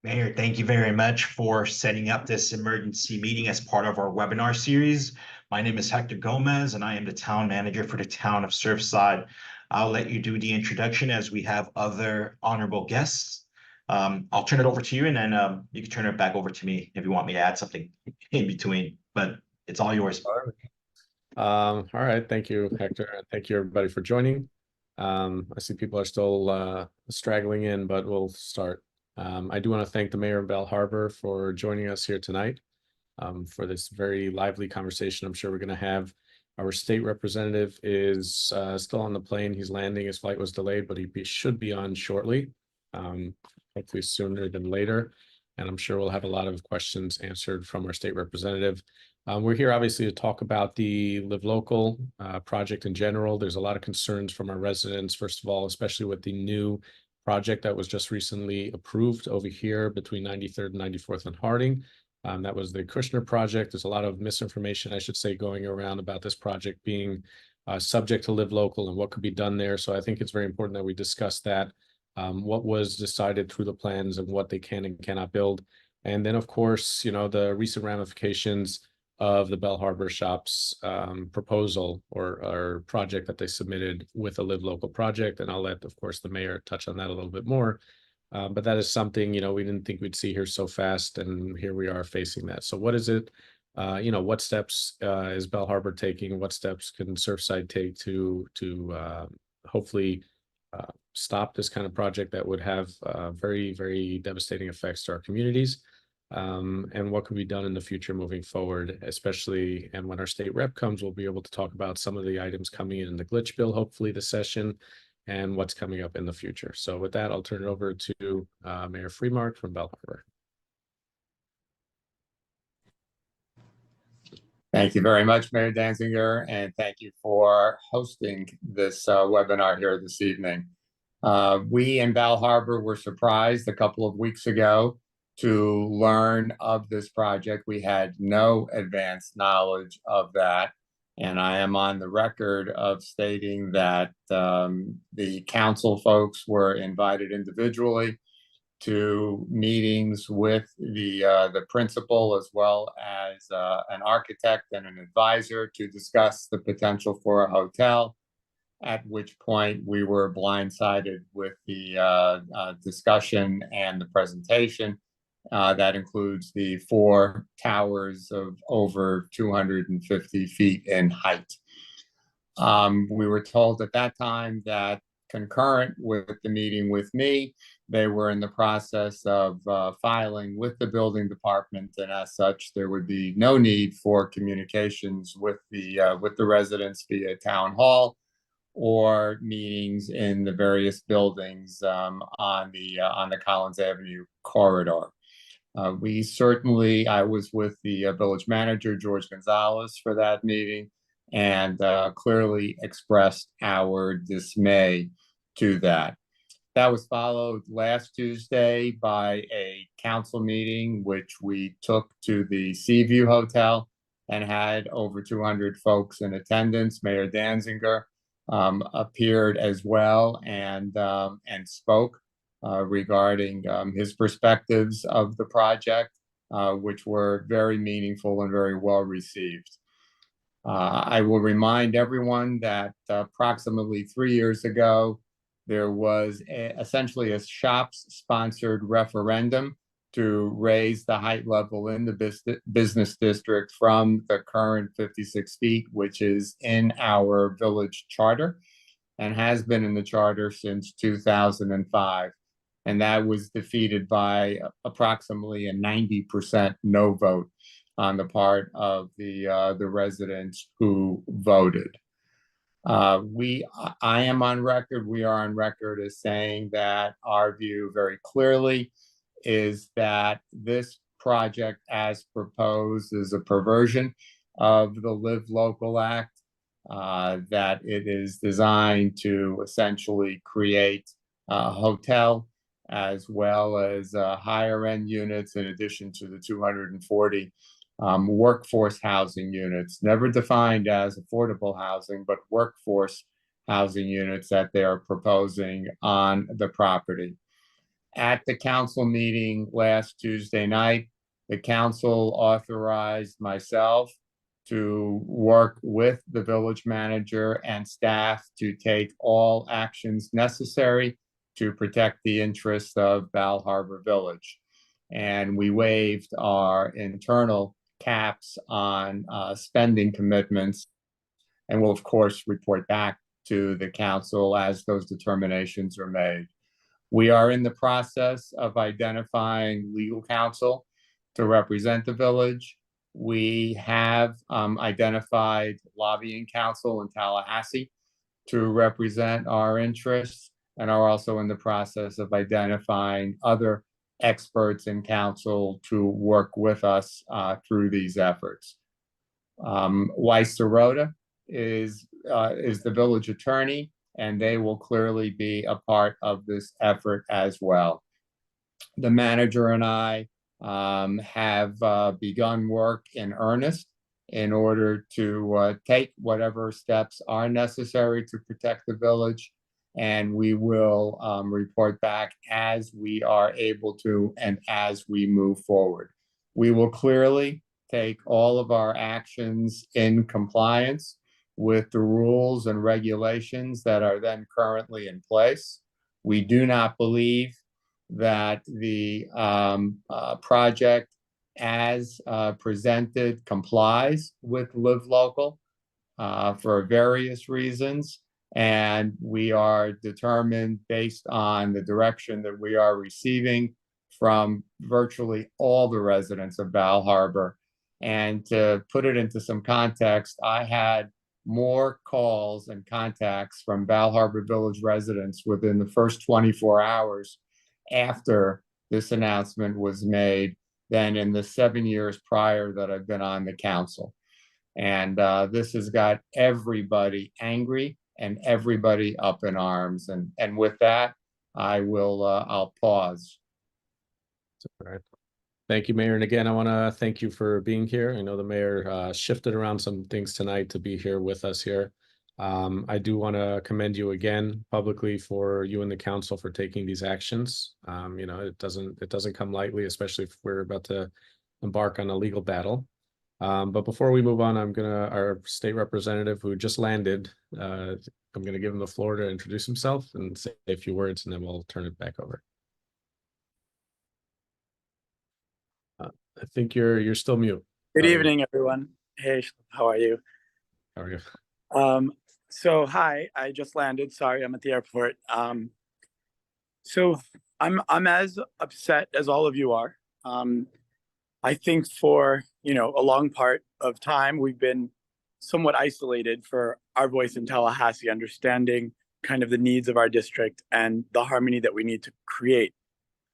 Mayor, thank you very much for setting up this emergency meeting as part of our webinar series. My name is Hector Gomez, and I am the town manager for the town of Surfside. I'll let you do the introduction as we have other honorable guests. I'll turn it over to you, and then you can turn it back over to me if you want me to add something in between, but it's all yours. All right. Thank you, Hector. And thank you, everybody, for joining. I see people are still straggling in, but we'll start. I do want to thank the mayor of Bell Harbor for joining us here tonight for this very lively conversation I'm sure we're going to have. Our state representative is still on the plane. He's landing. His flight was delayed, but should be on shortly, hopefully sooner than later. And I'm sure we'll have a lot of questions answered from our state representative. We're here obviously to talk about the Live Local project in general. There's a lot of concerns from our residents, first of all, especially with the new project that was just recently approved over here between 93rd and 94th and Harding. That was the Kushner project. There's a lot of misinformation, I should say, going around about this project being subject to Live Local and what could be done there. So I think it's very important that we discuss that, what was decided through the plans and what they can and cannot build. And then, of course, you know, the recent ramifications of the Bell Harbor Shops proposal or project that they submitted with a Live Local project. And I'll let, of course, the mayor touch on that a little bit more. But that is something, you know, we didn't think we'd see here so fast, and here we are facing that. So what is it? You know, what steps is Bell Harbor taking? What steps can Surfside take to hopefully stop this kind of project that would have very, very devastating effects to our communities? And what could be done in the future moving forward, especially, and when our state rep comes, we'll be able to talk about some of the items coming in the glitch bill, hopefully this session, and what's coming up in the future. So with that, I'll turn it over to Mayor Freemark from Bell Harbor. Thank you very much, Mayor Danzinger, and thank you for hosting this webinar here this evening. We in Bell Harbor were surprised a couple of weeks ago to learn of this project. We had no advanced knowledge of that. And I am on the record of stating that the council folks were invited individually to meetings with the principal as well as an architect and an advisor to discuss the potential for a hotel, at which point we were blindsided with the discussion and the presentation. That includes the 4 towers of over 250 feet in height. We were told at that time that concurrent with the meeting with me, they were in the process of filing with the building department, and as such, there would be no need for communications with the residents via town hall or meetings in the various buildings on the Collins Avenue corridor. I was with the village manager, George Gonzalez, for that meeting, and clearly expressed our dismay to that. That was followed last Tuesday by a council meeting, which we took to the Seaview Hotel and had over 200 folks in attendance. Mayor Danzinger appeared as well and spoke regarding his perspectives of the project, which were very meaningful and very well received. I will remind everyone that approximately 3 years ago, there was essentially a shops-sponsored referendum to raise the height level in the business district from the current 56 feet, which is in our village charter and has been in the charter since 2005. And that was defeated by approximately a 90% no vote on the part of the residents who voted. We are on record as saying that our view very clearly is that this project as proposed is a perversion of the Live Local Act, that it is designed to essentially create a hotel as well as higher end units in addition to the 240 workforce housing units, never defined as affordable housing, but workforce housing units that they are proposing on the property. At the council meeting last Tuesday night, the council authorized myself to work with the village manager and staff to take all actions necessary to protect the interests of Bal Harbour Village. And we waived our internal caps on spending commitments, and will of course report back to the council as those determinations are made. We are in the process of identifying legal counsel to represent the village. We have identified lobbying counsel in Tallahassee to represent our interests, and are also in the process of identifying other experts and counsel to work with us through these efforts. Weiss Sirota is the village attorney, and they will clearly be a part of this effort as well. The manager and I have begun work in earnest in order to take whatever steps are necessary to protect the village, and we will report back as we are able to and as we move forward. We will clearly take all of our actions in compliance with the rules and regulations that are then currently in place. We do not believe that the project as presented complies with Live Local for various reasons. And we are determined, based on the direction that we are receiving from virtually all the residents of Bal Harbour. And to put it into some context, I had more calls and contacts from Bal Harbour Village residents within the first 24 hours after this announcement was made than in the 7 years prior that I've been on the council. And this has got everybody angry and everybody up in arms. And with that, I'll pause. All right. Thank you, Mayor. And again, I want to thank you for being here. I know the mayor shifted around some things tonight to be here with us here. I do want to commend you again publicly for you and the council for taking these actions. You know, it doesn't come lightly, especially if we're about to embark on a legal battle. But before we move on, our state representative who just landed, I'm gonna give him the floor to introduce himself and say a few words, and then we'll turn it back over. I think you're still mute. Good evening, everyone. Hey, how are you? How are you? So hi, I just landed. Sorry, I'm at the airport. So I'm as upset as all of you are. I think for, you know, a long part of time, we've been somewhat isolated for our voice in Tallahassee, understanding kind of the needs of our district and the harmony that we need to create.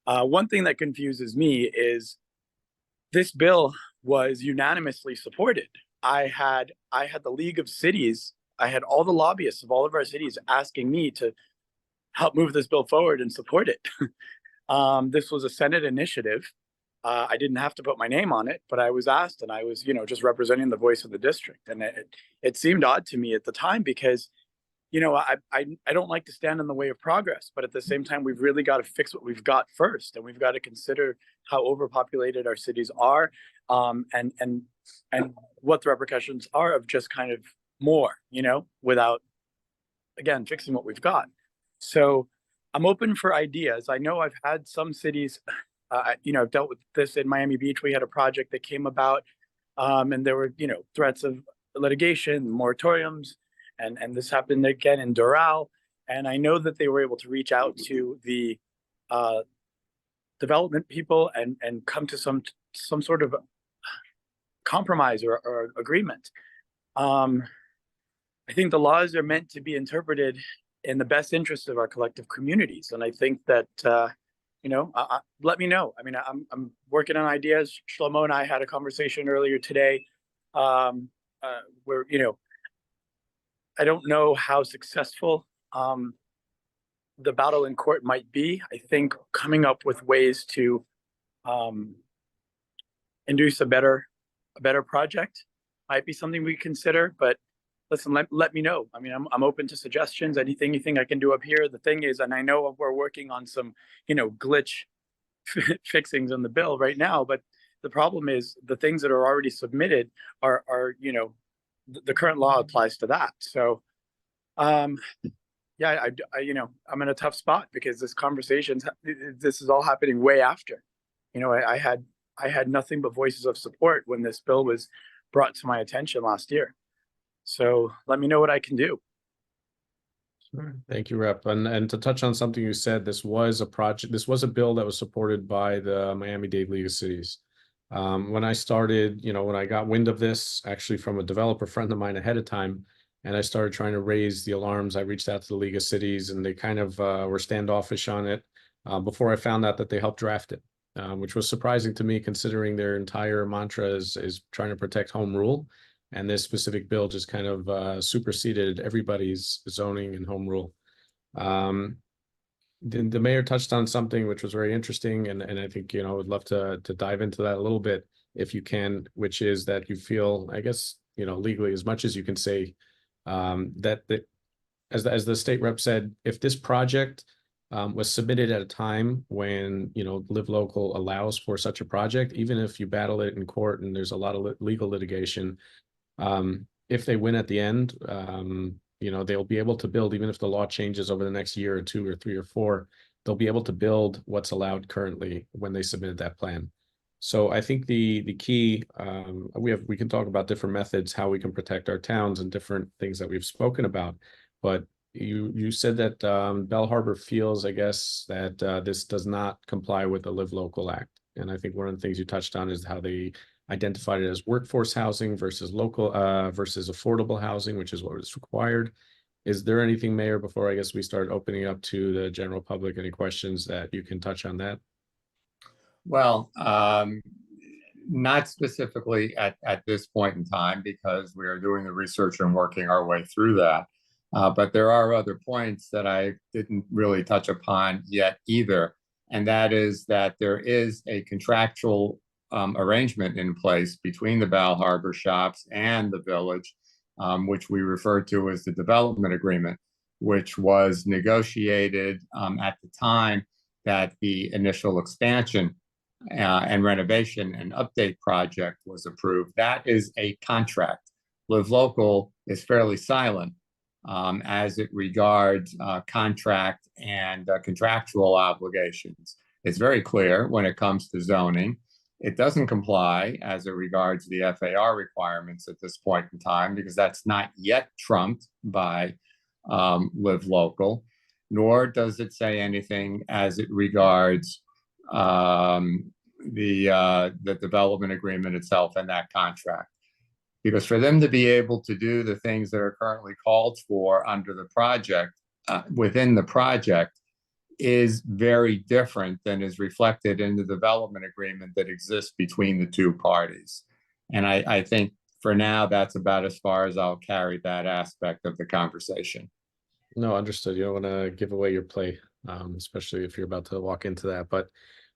One thing that confuses me is this bill was unanimously supported. I had the League of Cities, I had all the lobbyists of all of our cities asking me to help move this bill forward and support it. This was a Senate initiative. I didn't have to put my name on it, but I was asked, and I was, you know, just representing the voice of the district. And it seemed odd to me at the time because, you know, I don't like to stand in the way of progress, but at the same time, we've really got to fix what we've got first, and we've got to consider how overpopulated our cities are, and what the repercussions are of just kind of more, you know, without, again, fixing what we've got. So I'm open for ideas. I know I've had some cities, you know, I've dealt with this in Miami Beach. We had a project that came about, and there were, you know, threats of litigation, moratoriums, and this happened again in Doral. And I know that they were able to reach out to the development people and come to some sort of compromise or agreement. I think the laws are meant to be interpreted in the best interest of our collective communities. And I think that, you know, let me know. I mean, I'm working on ideas. Shlomo and I had a conversation earlier today where, you know, I don't know how successful the battle in court might be. I think coming up with ways to induce a better project might be something we consider. But listen, let me know. I mean, I'm open to suggestions, anything you think I can do up here. The thing is, and I know we're working on some, glitch fixings on the bill right now, but the problem is the things that are already submitted are the current law applies to that. So, yeah, I'm in a tough spot because this is all happening way after. I had nothing but voices of support when this bill was brought to my attention last year. So let me know what I can do. Sure. Thank you, Rep. And to touch on something you said, this was a bill that was supported by the Miami-Dade League of Cities. When I started, when I got wind of this, actually from a developer friend of mine ahead of time, and I started trying to raise the alarms, I reached out to the League of Cities, and they kind of were standoffish on it before I found out that they helped draft it, which was surprising to me considering their entire mantra is trying to protect home rule. And this specific bill just kind of superseded everybody's zoning and home rule. The mayor touched on something which was very interesting, and I think would love to dive into that a little bit if you can, which is that you feel, I guess, legally as much as you can say, that as the state rep said, if this project was submitted at a time when Live Local allows for such a project, even if you battle it in court and there's a lot of legal litigation, if they win at the end, they'll be able to build, even if the law changes over the next year or 2 or 3 or 4, they'll be able to build what's allowed currently when they submitted that plan. So I think the key, we can talk about different methods, how we can protect our towns and different things that we've spoken about, but you said that Bell Harbor feels, I guess, that this does not comply with the Live Local Act. And I think one of the things you touched on is how they identified it as workforce housing versus local versus affordable housing, which is what is required. Is there anything, Mayor, before I guess we start opening up to the general public, any questions that you can touch on that? Well, not specifically at this point in time, because we are doing the research and working our way through that. But there are other points that I didn't really touch upon yet either. And that is that there is a contractual arrangement in place between the Bal Harbour shops and the village, which we refer to as the development agreement, which was negotiated at the time that the initial expansion and renovation and update project was approved. That is a contract. Live Local is fairly silent as it regards contract and contractual obligations. It's very clear when it comes to zoning. It doesn't comply as it regards the FAR requirements at this point in time, because that's not yet trumped by Live Local, nor does it say anything as it regards the development agreement itself and that contract. Because for them to be able to do the things that are currently called for under the project, within the project, is very different than is reflected in the development agreement that exists between the two parties. And I think for now, that's about as far as I'll carry that aspect of the conversation. No, understood. You don't want to give away your play, especially if you're about to walk into that. But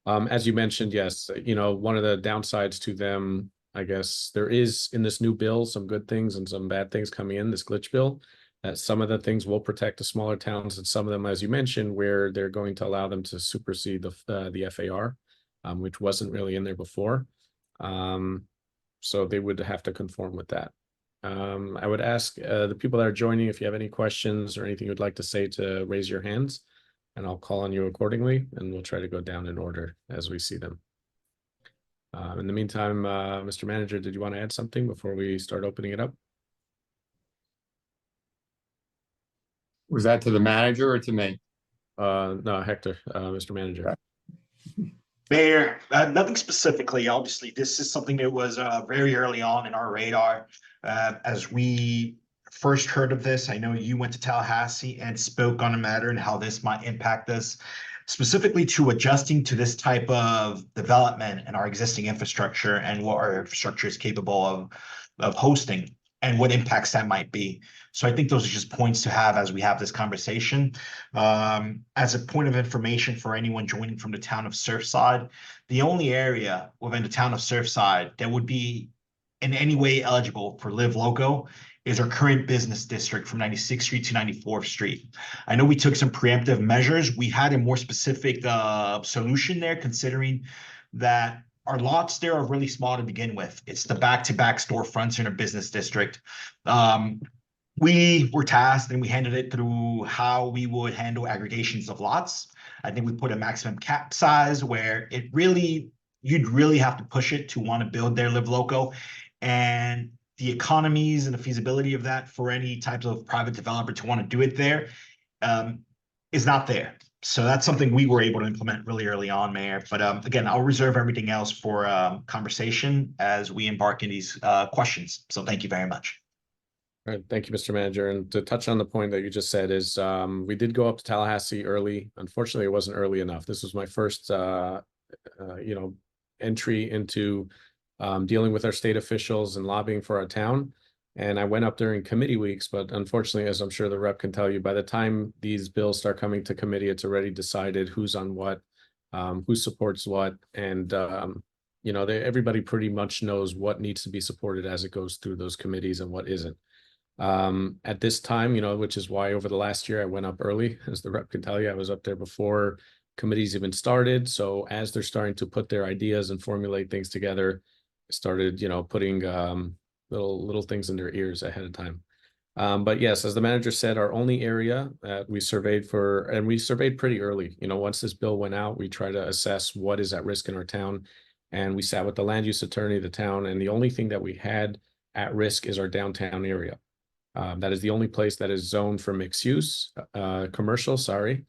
as you mentioned, yes, one of the downsides to them, I guess, there is in this new bill some good things and some bad things coming in this glitch bill. That some of the things will protect the smaller towns, and some of them, as you mentioned, where they're going to allow them to supersede the FAR, which wasn't really in there before. So they would have to conform with that. I would ask the people that are joining, if you have any questions or anything you'd like to say, to raise your hands, and I'll call on you accordingly, and we'll try to go down in order as we see them. In the meantime, Mr. Manager, did you want to add something before we start opening it up? Was that to the manager or to me? No, Hector, Mr. Manager. Mayor, nothing specifically. Obviously, this is something that was very early on in our radar. As we first heard of this, I know you went to Tallahassee and spoke on the matter and how this might impact us, specifically to adjusting to this type of development and our existing infrastructure and what our infrastructure is capable of hosting and what impacts that might be. So I think those are just points to have as we have this conversation. As a point of information for anyone joining from the town of Surfside, the only area within the town of Surfside that would be in any way eligible for Live Local is our current business district from 96th Street to 94th Street. I know we took some preemptive measures. We had a more specific solution there, considering that our lots there are really small to begin with. It's the back-to-back storefronts in our business district. We were tasked and we handled it through how we would handle aggregations of lots. I think we put a maximum cap size where you'd really have to push it to want to build their live local. And the economies and the feasibility of that for any types of private developer to want to do it there is not there. So that's something we were able to implement really early on, Mayor. But again, I'll reserve everything else for conversation as we embark in these questions. So thank you very much. All right, thank you, Mr. Manager. And to touch on the point that you just said is we did go up to Tallahassee early. Unfortunately, it wasn't early enough. This was my first, entry into dealing with our state officials and lobbying for our town. And I went up during committee weeks, but unfortunately, as I'm sure the rep can tell you, by the time these bills start coming to committee, it's already decided who's on what, who supports what. And, everybody pretty much knows what needs to be supported as it goes through those committees and what isn't. At this time, which is why over the last year I went up early, as the rep can tell you, I was up there before committees even started. So as they're starting to put their ideas and formulate things together, I started, putting little things in their ears ahead of time. But yes, as the manager said, our only area that we surveyed for, and we surveyed pretty early, once this bill went out, we try to assess what is at risk in our town. And we sat with the land use attorney of the town, and the only thing that we had at risk is our downtown area. That is the only place that is zoned for mixed use, commercial, sorry.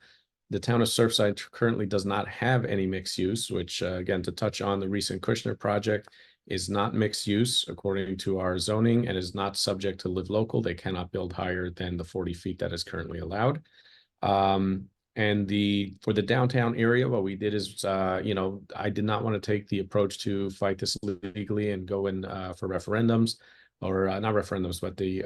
The town of Surfside currently does not have any mixed use, which again, to touch on the recent Kushner project, is not mixed use according to our zoning and is not subject to live local. They cannot build higher than the 40 feet that is currently allowed. And for the downtown area, what we did is, I did not want to take the approach to fight this legally and go in for referendums, or not referendums, but to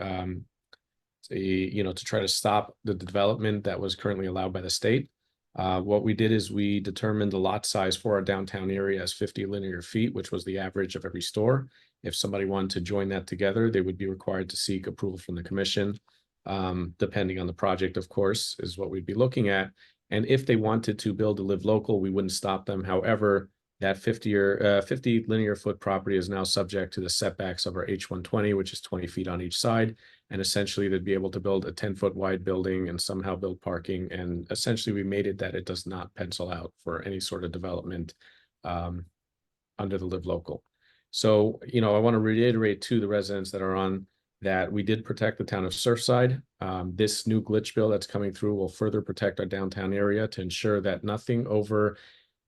try to stop the development that was currently allowed by the state. What we did is we determined the lot size for our downtown area as 50 linear feet, which was the average of every store. If somebody wanted to join that together, they would be required to seek approval from the commission, depending on the project, of course, is what we'd be looking at. And if they wanted to build a live local, we wouldn't stop them. However, that 50 linear foot property is now subject to the setbacks of our H120, which is 20 feet on each side. And essentially they'd be able to build a 10-foot wide building and somehow build parking. And essentially we made it that it does not pencil out for any sort of development under the live local. So, I want to reiterate to the residents that are on that we did protect the town of Surfside. This new glitch bill that's coming through will further protect our downtown area to ensure that nothing over,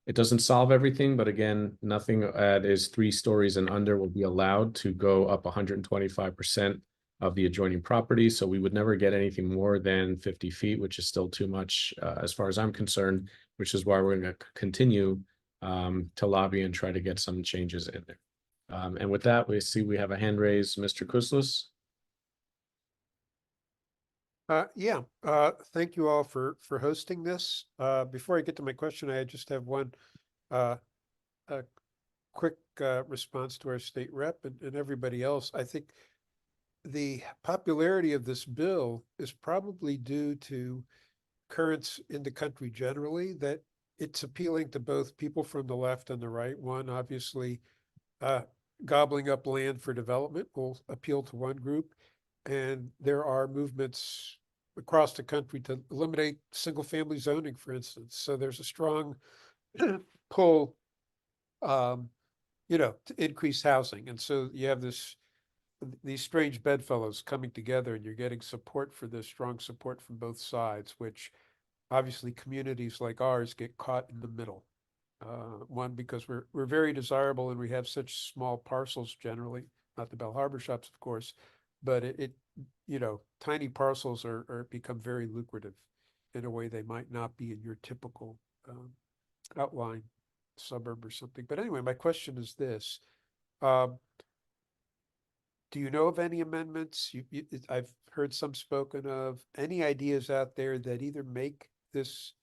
it doesn't solve everything, but again, nothing that is 3 stories and under will be allowed to go up 125% of the adjoining property. So we would never get anything more than 50 feet, which is still too much as far as I'm concerned, which is why we're going to continue to lobby and try to get some changes in there. And with that, we see we have a hand raised, Mr. Kuslis. Thank you all for hosting this. Before I get to my question, I just have one a quick response to our state rep and everybody else. I think the popularity of this bill is probably due to currents in the country generally, that it's appealing to both people from the left and the right. One, obviously, gobbling up land for development will appeal to one group. And there are movements across the country to eliminate single-family zoning, for instance. So there's a strong pull, to increase housing. And so you have these strange bedfellows coming together, and you're getting support for this, strong support from both sides, which obviously communities like ours get caught in the middle. One, because we're very desirable and we have such small parcels generally, not the Bell Harbor shops, of course, but tiny parcels are become very lucrative in a way they might not be in your typical outlying suburb or something. But anyway, my question is this. Do you know of any amendments? I've heard some spoken of. Any ideas out there that either make this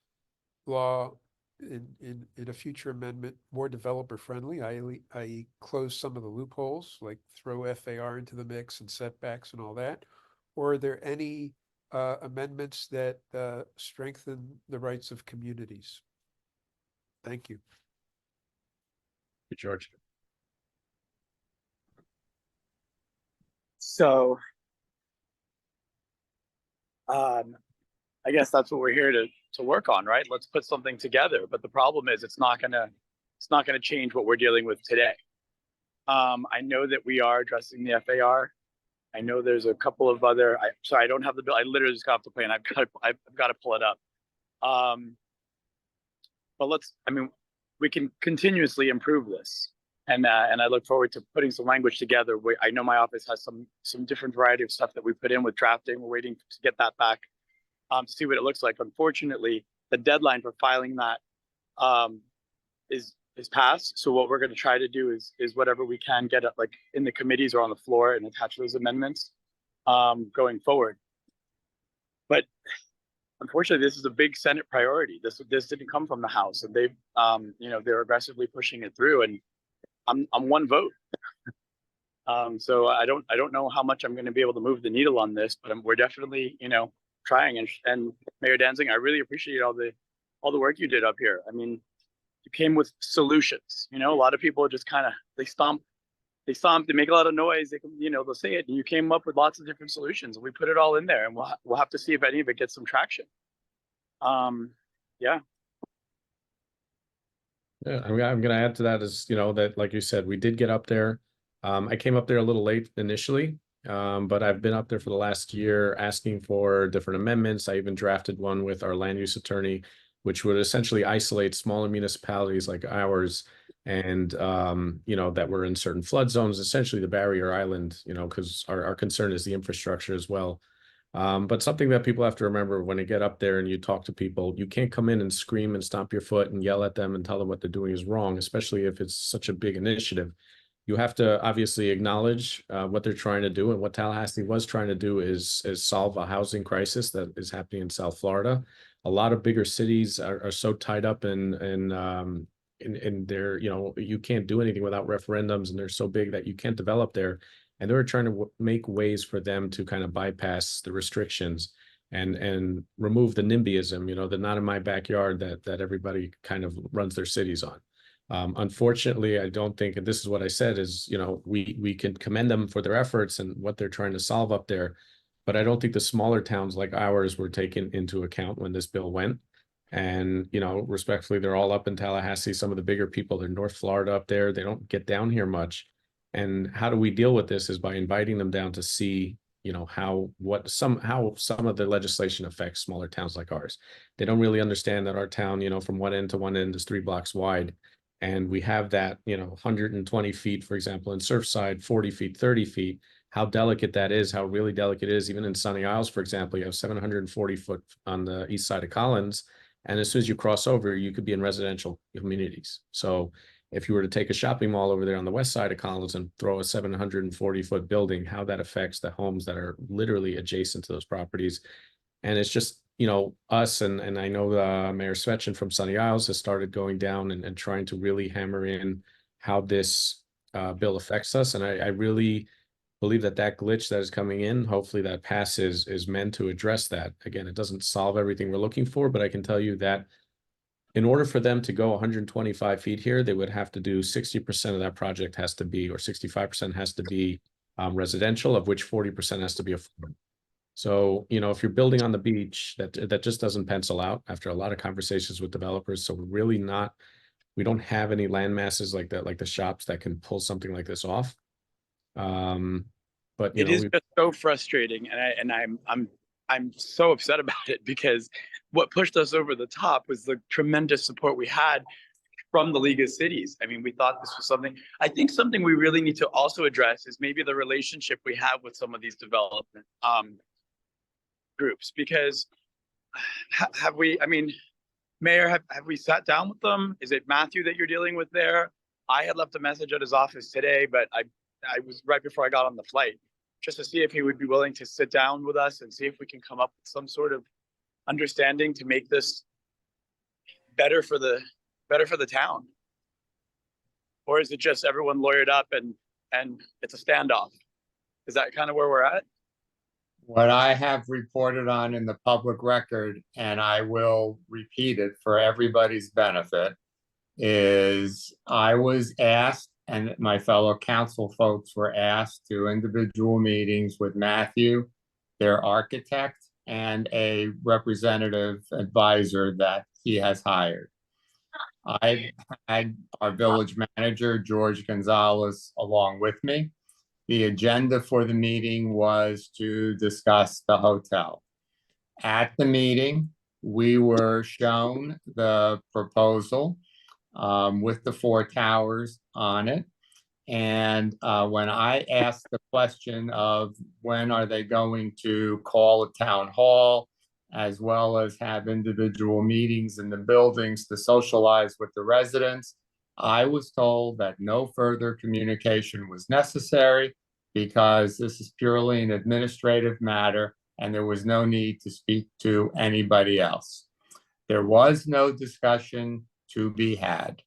law in a future amendment more developer friendly, i.e. close some of the loopholes, like throw FAR into the mix and setbacks and all that? Or are there any amendments that strengthen the rights of communities? Thank you. George. So, I guess that's what we're here to work on, right? Let's put something together. But the problem is, it's not gonna change what we're dealing with today. I know that we are addressing the FAR. I know there's a couple of other. Sorry, I don't have the bill. I literally just got off the plane. I've got to pull it up. But we can continuously improve this, and I look forward to putting some language together. I know my office has some different variety of stuff that we put in with drafting. We're waiting to get that back to see what it looks like. Unfortunately, the deadline for filing that is passed. So what we're going to try to do is whatever we can get like in the committees or on the floor and attach those amendments going forward. But unfortunately, this is a big Senate priority. This didn't come from the House, and they've they're aggressively pushing it through. And I'm one vote. So I don't know how much I'm going to be able to move the needle on this, but we're definitely trying. And Mayor Danzinger, I really appreciate all the work you did up here. I mean, you came with solutions. A lot of people just kind of they stomp, they make a lot of noise. They'll say it, and you came up with lots of different solutions. We put it all in there, and we'll have to see if any of it gets some traction. Yeah. Yeah, I'm going to add to that is, that like you said, we did get up there. I came up there a little late initially, but I've been up there for the last year asking for different amendments. I even drafted one with our land use attorney, which would essentially isolate smaller municipalities like ours and, that were in certain flood zones, essentially the barrier island, because our concern is the infrastructure as well. But something that people have to remember when they get up there and you talk to people, you can't come in and scream and stomp your foot and yell at them and tell them what they're doing is wrong, especially if it's such a big initiative. You have to obviously acknowledge what they're trying to do, and what Tallahassee was trying to do is solve a housing crisis that is happening in South Florida. A lot of bigger cities are so tied up in their, you can't do anything without referendums, and they're so big that you can't develop there. And they were trying to make ways for them to kind of bypass the restrictions and remove the NIMBYism, the not in my backyard that everybody kind of runs their cities on. Unfortunately, I don't think, and this is what I said, is, we can commend them for their efforts and what they're trying to solve up there. But I don't think the smaller towns like ours were taken into account when this bill went. And, respectfully, they're all up in Tallahassee. Some of the bigger people, they're North Florida up there. They don't get down here much. And how do we deal with this is by inviting them down to see, how some of the legislation affects smaller towns like ours. They don't really understand that our town, from one end to one end is 3 blocks wide. And we have that, 120 feet, for example, in Surfside, 40 feet, 30 feet, how delicate that is, how really delicate it is. Even in Sunny Isles, for example, you have 740 foot on the east side of Collins. And as soon as you cross over, you could be in residential communities. So if you were to take a shopping mall over there on the west side of Collins and throw a 740-foot building, how that affects the homes that are literally adjacent to those properties. And it's just, us, and I know Mayor Svechin from Sunny Isles has started going down and trying to really hammer in how this bill affects us. And I really believe that glitch that is coming in, hopefully that passes, is meant to address that. Again, it doesn't solve everything we're looking for, but I can tell you that in order for them to go 125 feet here, they would have to do 60% of that project has to be, or 65% has to be residential, of which 40% has to be affordable. So, if you're building on the beach, that just doesn't pencil out after a lot of conversations with developers. So we're really we don't have any land masses like that, like the shops that can pull something like this off. But it is just so frustrating, and I'm so upset about it, because what pushed us over the top was the tremendous support we had from the League of Cities. I mean, we thought this was something. I think something we really need to also address is maybe the relationship we have with some of these development groups, because have we? I mean, Mayor, have we sat down with them? Is it Matthew that you're dealing with there? I had left a message at his office today, but I was right before I got on the flight, just to see if he would be willing to sit down with us and see if we can come up with some sort of understanding to make this better for the town? Or is it just everyone lawyered up and it's a standoff? Is that kind of where we're at? What I have reported on in the public record, and I will repeat it for everybody's benefit, is I was asked, and my fellow council folks were asked to individual meetings with Matthew, their architect, and a representative advisor that he has hired. I had our village manager, George Gonzalez, along with me. The agenda for the meeting was to discuss the hotel. At the meeting, we were shown the proposal with the 4 towers on it. And when I asked the question of when are they going to call a town hall, as well as have individual meetings in the buildings to socialize with the residents, I was told that no further communication was necessary because this is purely an administrative matter and there was no need to speak to anybody else. There was no discussion to be had.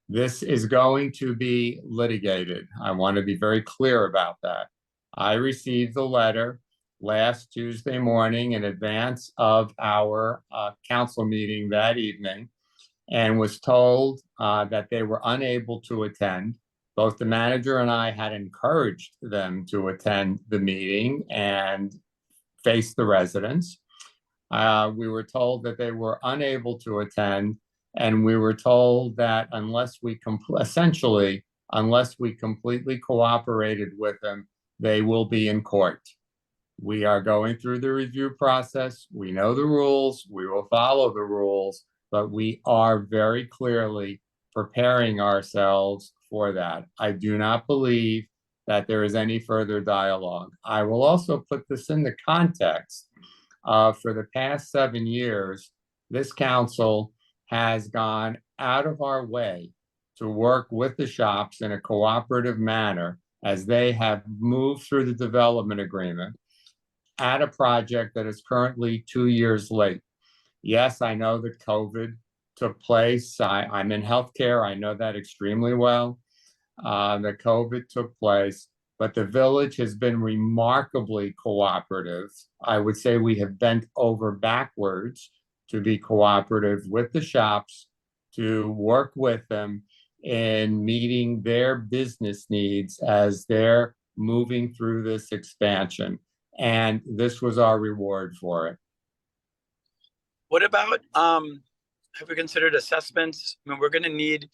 This is going to be litigated. I want to be very clear about that. I received the letter last Tuesday morning in advance of our council meeting that evening and was told that they were unable to attend. Both the manager and I had encouraged them to attend the meeting and face the residents. We were told that they were unable to attend, and we were told that unless we completely cooperated with them, they will be in court. We are going through the review process. We know the rules. We will follow the rules, but we are very clearly preparing ourselves for that. I do not believe that there is any further dialogue. I will also put this in the context of, for the past 7 years, this council has gone out of our way to work with the shops in a cooperative manner as they have moved through the development agreement at a project that is currently 2 years late. Yes, I know that COVID took place. I'm in healthcare. I know that extremely well. That COVID took place, but the village has been remarkably cooperative. I would say we have bent over backwards to be cooperative with the shops, to work with them in meeting their business needs as they're moving through this expansion. And this was our reward for it. What about, have we considered assessments? I mean, we're going to need,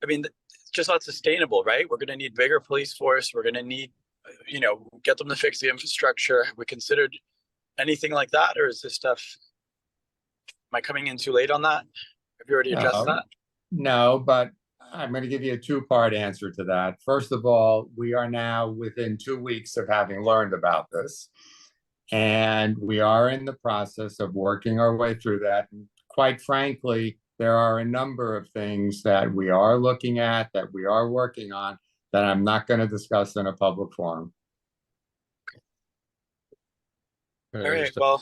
it's just not sustainable, right? We're going to need bigger police force. We're going to need, get them to fix the infrastructure. Have we considered anything like that? Or is this stuff, am I coming in too late on that? Have you already addressed that? No, but I'm going to give you a 2-part answer to that. First of all, we are now within 2 weeks of having learned about this. And we are in the process of working our way through that. And quite frankly, there are a number of things that we are looking at, that we are working on, that I'm not going to discuss in a public forum. All right, well,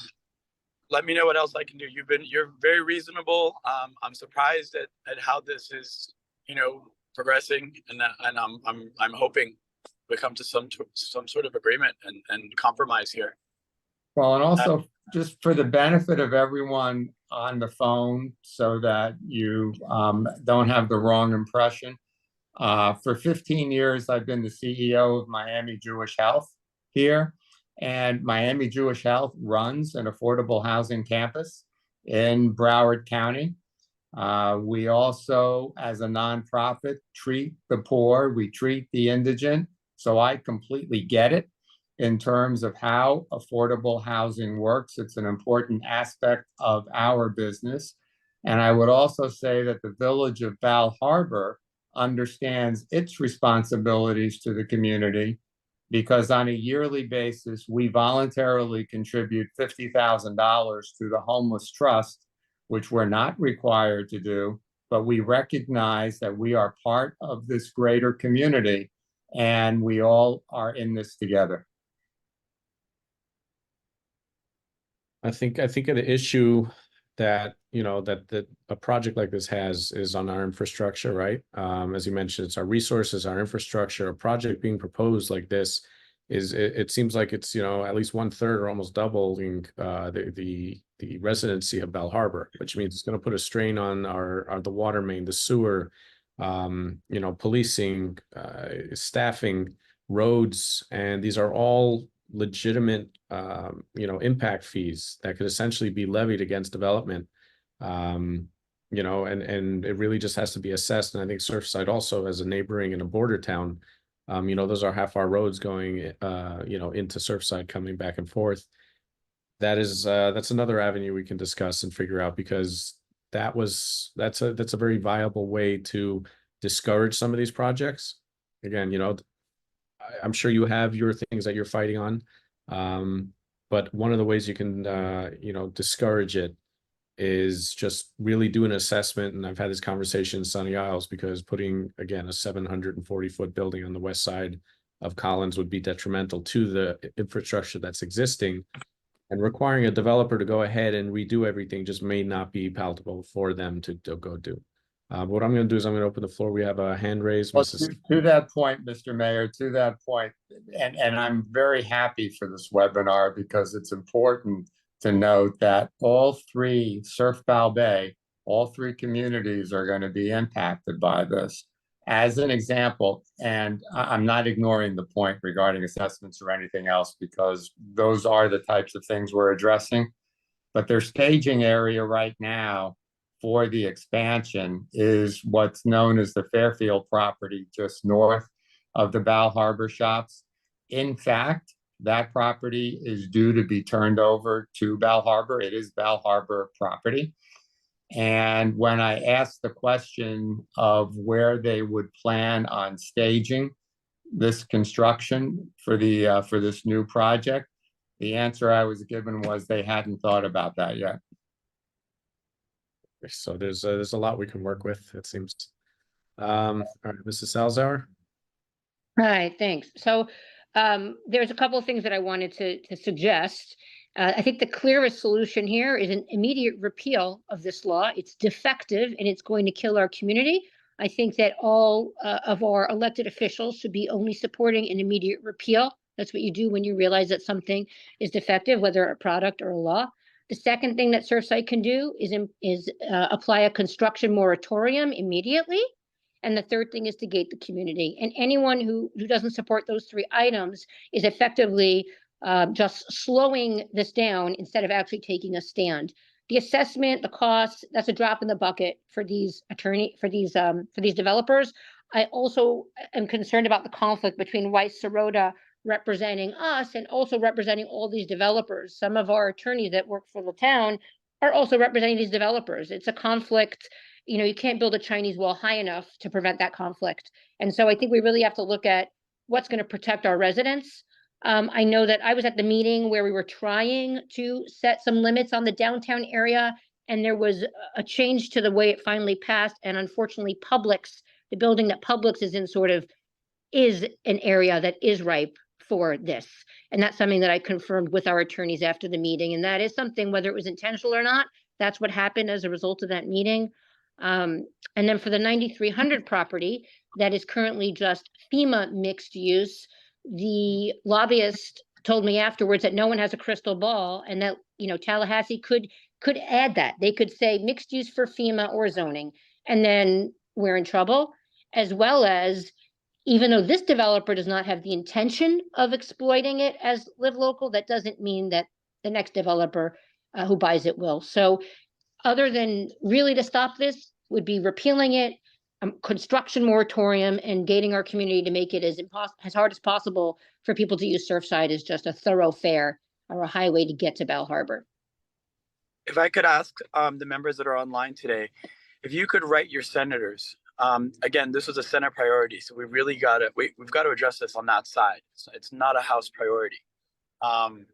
let me know what else I can do. You're very reasonable. I'm surprised at how this is, progressing, and I'm hoping we come to some sort of agreement and compromise here. Well, and also just for the benefit of everyone on the phone, so that you don't have the wrong impression. For 15 years, I've been the CEO of Miami Jewish Health here, and Miami Jewish Health runs an affordable housing campus in Broward County. We also, as a nonprofit, treat the poor, we treat the indigent. So I completely get it in terms of how affordable housing works. It's an important aspect of our business. And I would also say that the village of Bal Harbour understands its responsibilities to the community, because on a yearly basis, we voluntarily contribute $50,000 to the Homeless Trust, which we're not required to do, but we recognize that we are part of this greater community and we all are in this together. I think an issue that you know, that a project like this has is on our infrastructure, right? As you mentioned, it's our resources, our infrastructure. A project being proposed like this is, it seems like it's, you know, at least 1/3 or almost doubling the residency of Bell Harbor, which means it's going to put a strain on our the water main, the sewer, you know, policing, staffing, roads, and these are all legitimate, you know, impact fees that could essentially be levied against development. You know, and it really just has to be assessed. And I think Surfside also, as a neighboring and a border town, you know, those are half our roads going, you know, into Surfside, coming back and forth. That's another avenue we can discuss and figure out, because that's a very viable way to discourage some of these projects. Again, you know, I'm sure you have your things that you're fighting on, but one of the ways you can, you know, discourage it is just really do an assessment. And I've had this conversation in Sunny Isles, because putting, again, a 740-foot building on the west side of Collins would be detrimental to the infrastructure that's existing, and requiring a developer to go ahead and redo everything just may not be palatable for them to go do. What I'm going to do is I'm going to open the floor. We have a hand raised. Well, Mrs. to that point, Mr. Mayor, to that point, and I'm very happy for this webinar, because it's important to note that all three, Surf Bow Bay, all three communities are going to be impacted by this. As an example, and I'm not ignoring the point regarding assessments or anything else, because those are the types of things we're addressing, but their staging area right now for the expansion is what's known as the Fairfield property, just north of the Bal Harbour shops. In fact, that property is due to be turned over to Bal Harbour. It is Bal Harbour property. And when I asked the question of where they would plan on staging this construction for this new project, the answer I was given was they hadn't thought about that yet. So there's a lot we can work with, it seems. All right, Mrs. Salzauer. Hi, thanks. So there's a couple of things that I wanted to suggest. I think the clearest solution here is an immediate repeal of this law. It's defective and it's going to kill our community. I think that all of our elected officials should be only supporting an immediate repeal. That's what you do when you realize that something is defective, whether a product or a law. The second thing that Surfside can do is apply a construction moratorium immediately. And the third thing is to gate the community. And anyone who doesn't support those three items is effectively just slowing this down instead of actually taking a stand. The assessment, the cost, that's a drop in the bucket for these developers. I also am concerned about the conflict between Weiss Sirota representing us and also representing all these developers. Some of our attorneys that work for the town are also representing these developers. It's a conflict. You know, you can't build a Chinese wall high enough to prevent that conflict. And so I think we really have to look at what's going to protect our residents. I know that I was at the meeting where we were trying to set some limits on the downtown area, and there was a change to the way it finally passed. And unfortunately, Publix, the building that Publix is in, sort of is an area that is ripe for this. And that's something that I confirmed with our attorneys after the meeting. And that is something, whether it was intentional or not, that's what happened as a result of that meeting. And then for the 9300 property that is currently just FEMA mixed use, the lobbyist told me afterwards that no one has a crystal ball, and that, you know, Tallahassee could add that. They could say mixed use for FEMA or zoning, and then we're in trouble. As well as, even though this developer does not have the intention of exploiting it as live local, that doesn't mean that the next developer who buys it will. So other than really to stop this would be repealing it, construction moratorium, and gating our community to make it as hard as possible for people to use Surfside as just a thoroughfare or a highway to get to Bal Harbour. If I could ask the members that are online today, if you could write your senators. Again, this was a Senate priority, so we really got to we've got to address this on that side. It's not a House priority, and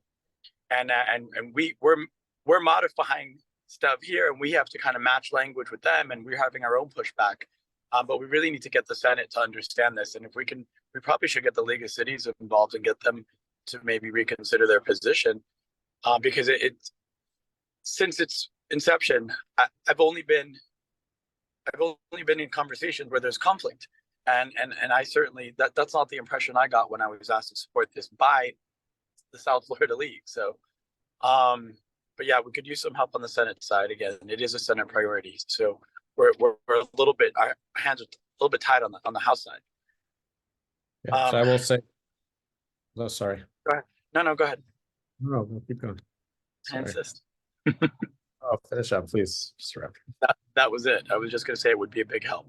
we're modifying stuff here, and we have to kind of match language with them, and we're having our own pushback. But we really need to get the Senate to understand this, and if we can, we probably should get the League of Cities involved and get them to maybe reconsider their position, because since it's inception, I've only been in conversations where there's conflict, and I certainly that's not the impression I got when I was asked to support this by the South Florida League. So, but yeah, we could use some help on the Senate side. Again, it is a Senate priority, so we're a little bit, our hands are a little bit tied on the House side. Yeah, so I will say, oh, sorry. No, go ahead. No, keep going. I Sorry. insist. Oh, finish up, please, Mr. Rep. That was it. I was just going to say it would be a big help.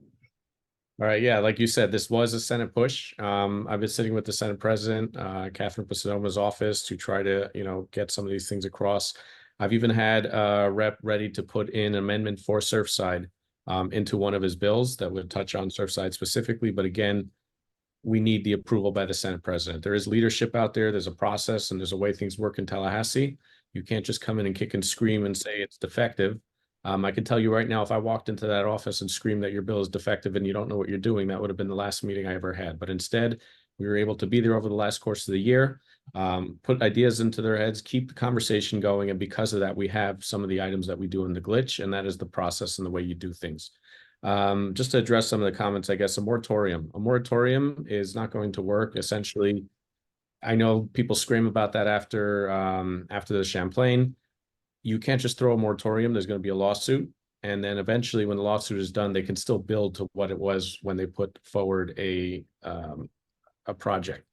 All right, yeah, like you said, this was a Senate push. I've been sitting with the Senate President, Catherine Pasadoma's office to try to, get some of these things across. I've even had a rep ready to put in an amendment for Surfside into one of his bills that would touch on Surfside specifically. But again, we need the approval by the Senate President. There is leadership out there. There's a process and there's a way things work in Tallahassee. You can't just come in and kick and scream and say it's defective. I can tell you right now, if I walked into that office and screamed that your bill is defective and you don't know what you're doing, that would have been the last meeting I ever had. But instead, we were able to be there over the last course of the year, put ideas into their heads, keep the conversation going. And because of that, we have some of the items that we do in the glitch, and that is the process and the way you do things. Just to address some of the comments, I guess a moratorium is not going to work. Essentially, I know people scream about that after the Champlain. You can't just throw a moratorium. There's going to be a lawsuit. And then eventually when the lawsuit is done, they can still build to what it was when they put forward a project.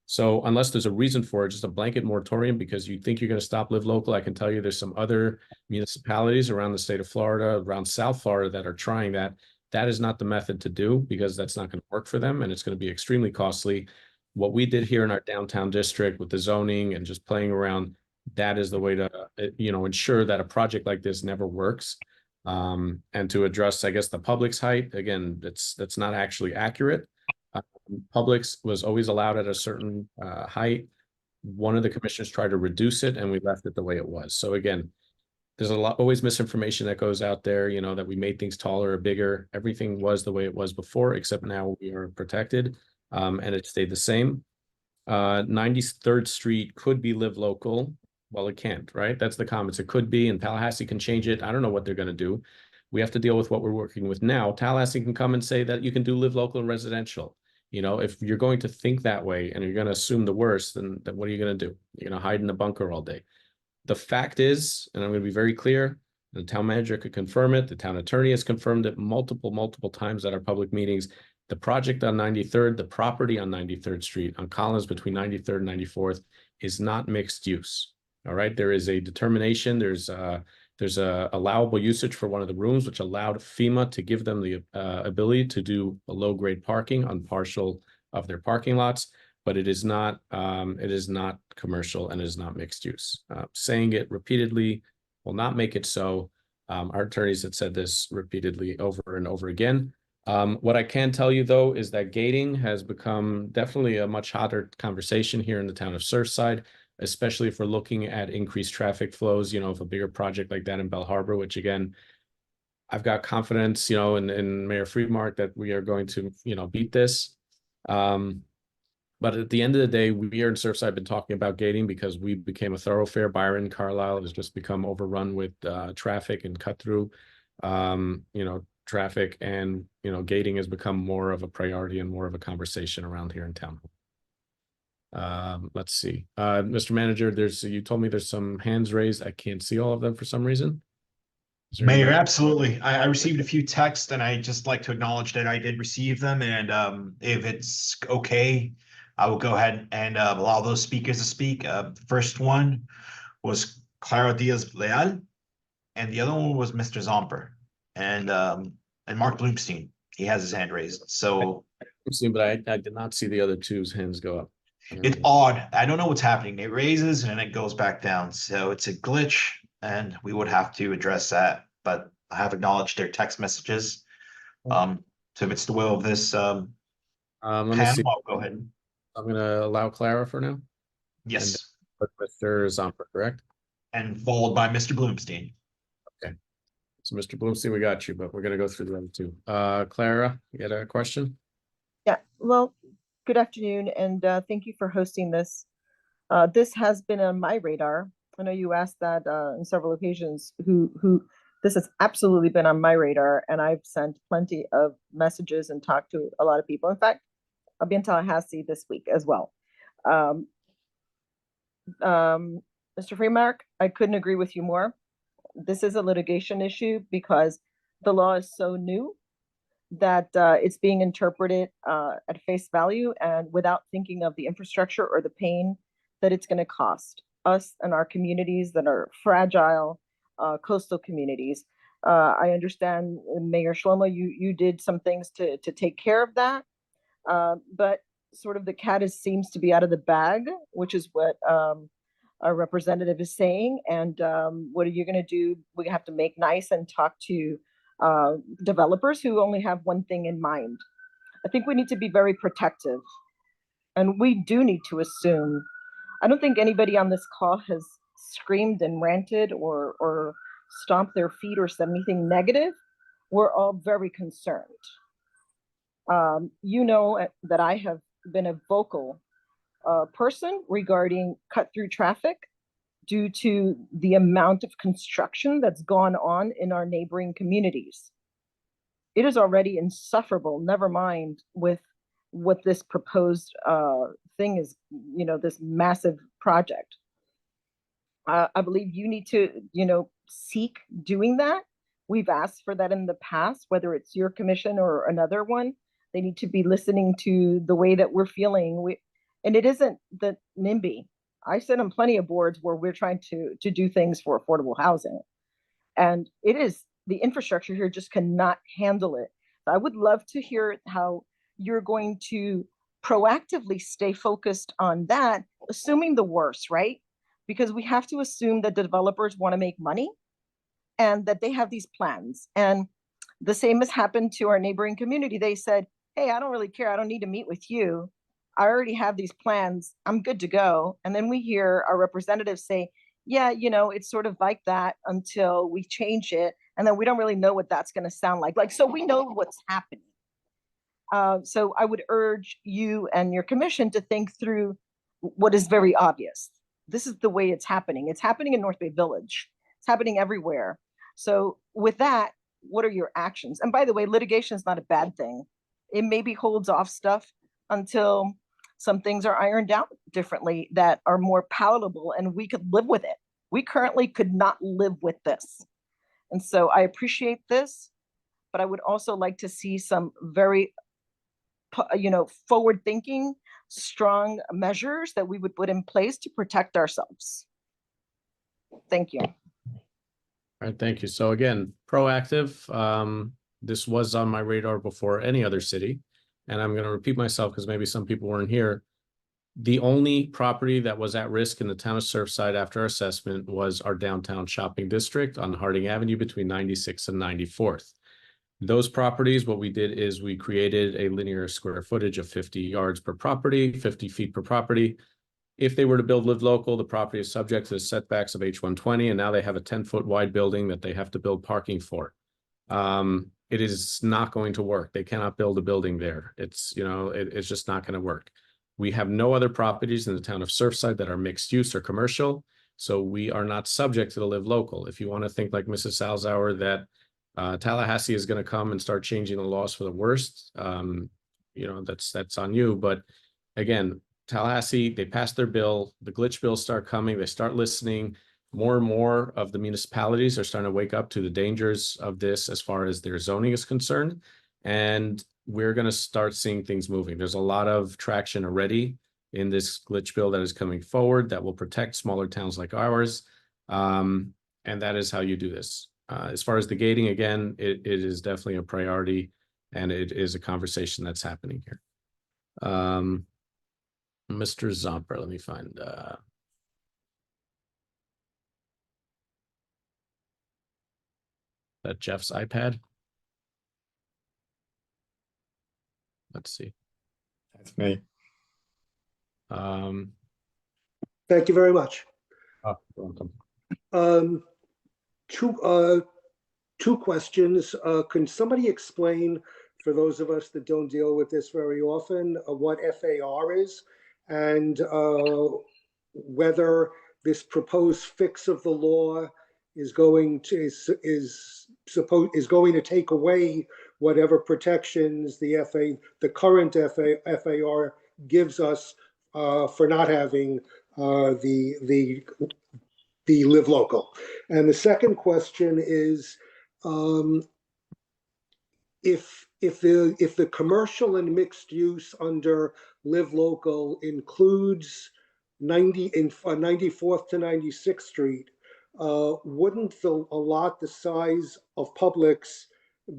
So unless there's a reason for it, just a blanket moratorium because you think you're going to stop Live Local, I can tell you there's some other municipalities around the state of Florida, around South Florida that are trying that. That is not the method to do because that's not going to work for them and it's going to be extremely costly. What we did here in our downtown district with the zoning and just playing around, that is the way to, ensure that a project like this never works. And to address, I guess, the Publix height, again, that's not actually accurate. Publix was always allowed at a certain height. One of the commissioners tried to reduce it and we left it the way it was. So again, there's always misinformation that goes out there, that we made things taller or bigger. Everything was the way it was before, except now we are protected and it stayed the same. 93rd Street could be Live Local. Well, it can't, right? That's the comments. It could be, and Tallahassee can change it. I don't know what they're going to do. We have to deal with what we're working with now. Tallahassee can come and say that you can do Live Local and residential. If you're going to think that way and you're going to assume the worst, then what are you going to do? You're going to hide in the bunker all day. The fact is, and I'm going to be very clear, the town manager could confirm it. The town attorney has confirmed it multiple times at our public meetings. The project on 93rd, the property on 93rd Street on Collins between 93rd and 94th is not mixed use. All right, there is a determination. There's a allowable usage for one of the rooms, which allowed FEMA to give them the ability to do a low-grade parking on partial of their parking lots, but it is not commercial and it is not mixed use. Saying it repeatedly will not make it so. Our attorneys have said this repeatedly over and over again. What I can tell you, though, is that gating has become definitely a much hotter conversation here in the town of Surfside, especially if we're looking at increased traffic flows, of a bigger project like that in Bell Harbor, which again, I've got confidence, in Mayor Friedmark that we are going to, beat this. But at the end of the day, we here in Surfside have been talking about gating because we became a thoroughfare. Byron, Carlisle has just become overrun with traffic and cut through, traffic, and, gating has become more of a priority and more of a conversation around here in town. Let's see. Mr. Manager, you told me there's some hands raised. I can't see all of them for some reason. Mayor, absolutely. I received a few texts and I just like to acknowledge that I did receive them. And if it's okay, I will go ahead and allow those speakers to speak. The first one was Clara Diaz-Leal, and the other one was Mr. Zomper. And Mark Bloomstein, he has his hand raised. So, but I did not see the other two's hands go up. It's odd. I don't know what's happening. It raises and then it goes back down. So it's a glitch and we would have to address that. But I have acknowledged their text messages. So if it's the will of this let me panel, see. I'll go ahead. I'm going to allow Clara for now. Yes. And Mr. Zomper, correct? And followed by Mr. Bloomstein. Okay. So Mr. Bloomstein, we got you, but we're going to go through the other two. Clara, you got a question? Yeah, well, good afternoon, and thank you for hosting this. This has been on my radar I know you asked that on several occasions, who this has absolutely been on my radar, and I've sent plenty of messages and talked to a lot of people. In fact, I'll be in Tallahassee this week as well. Mr. Freemark, I couldn't agree with you more. This is a litigation issue because the law is so new that it's being interpreted at face value and without thinking of the infrastructure or the pain that it's going to cost us and our communities that are fragile coastal communities. I understand, Mayor Shlomo, you did some things to take care of that, but sort of the cat seems to be out of the bag, which is what our representative is saying. And what are you going to do? We have to make nice and talk to developers who only have one thing in mind. I think we need to be very protective, and we do need to assume. I don't think anybody on this call has screamed and ranted or stomped their feet or said anything negative. We're all very concerned. You know that I have been a vocal person regarding cut through traffic due to the amount of construction that's gone on in our neighboring communities. It is already insufferable, never mind with what this proposed thing is, this massive project. I believe you need to, seek doing that. We've asked for that in the past, whether it's your commission or another one. They need to be listening to the way that we're feeling. And it isn't the NIMBY. I sit on plenty of boards where we're trying to do things for affordable housing. And it is, the infrastructure here just cannot handle it. I would love to hear how you're going to proactively stay focused on that, assuming the worst, right? Because we have to assume that the developers want to make money and that they have these plans. And the same has happened to our neighboring community. They said, hey, I don't really care. I don't need to meet with you. I already have these plans. I'm good to go. And then we hear our representatives say, yeah, it's sort of like that until we change it. And then we don't really know what that's going to sound like. So we know what's happening. So I would urge you and your commission to think through what is very obvious. This is the way it's happening. It's happening in North Bay Village. It's happening everywhere. So with that, what are your actions? And by the way, litigation is not a bad thing. It maybe holds off stuff until some things are ironed out differently that are more palatable and we could live with it. We currently could not live with this. And so I appreciate this, but I would also like to see some very, forward thinking, strong measures that we would put in place to protect ourselves. Thank you. All right, thank you. So again, proactive. This was on my radar before any other city. And I'm going to repeat myself because maybe some people weren't here. The only property that was at risk in the town of Surfside after our assessment was our downtown shopping district on Harding Avenue between 96th and 94th. Those properties, what we did is we created a linear square footage of 50 yards per property, 50 feet per property. If they were to build live local, the property is subject to the setbacks of H120, and now they have a 10-foot wide building that they have to build parking for. It is not going to work. They cannot build a building there. It's, it's just not going to work. We have no other properties in the town of Surfside that are mixed use or commercial. So we are not subject to the live local. If you want to think like Mrs. Salzauer that Tallahassee is going to come and start changing the laws for the worst, that's on you. But again, Tallahassee, they passed their bill. The glitch bills start coming. They start listening. More and more of the municipalities are starting to wake up to the dangers of this as far as their zoning is concerned. And we're going to start seeing things moving. There's a lot of traction already in this glitch bill that is coming forward that will protect smaller towns like ours. And that is how you do this. As far as the gating, again, it is definitely a priority and it is a conversation that's happening here. Mr. Zomper, let me find that Jeff's iPad. Let's see. That's me. Thank you very much. Oh, you're welcome. Two questions. Can somebody explain, for those of us that don't deal with this very often, what FAR is and whether this proposed fix of the law is going to take away whatever protections the current FAR gives us for not having the live local. And the second question is, if the commercial and mixed use under live local includes 94th to 96th Street, wouldn't a lot the size of Publix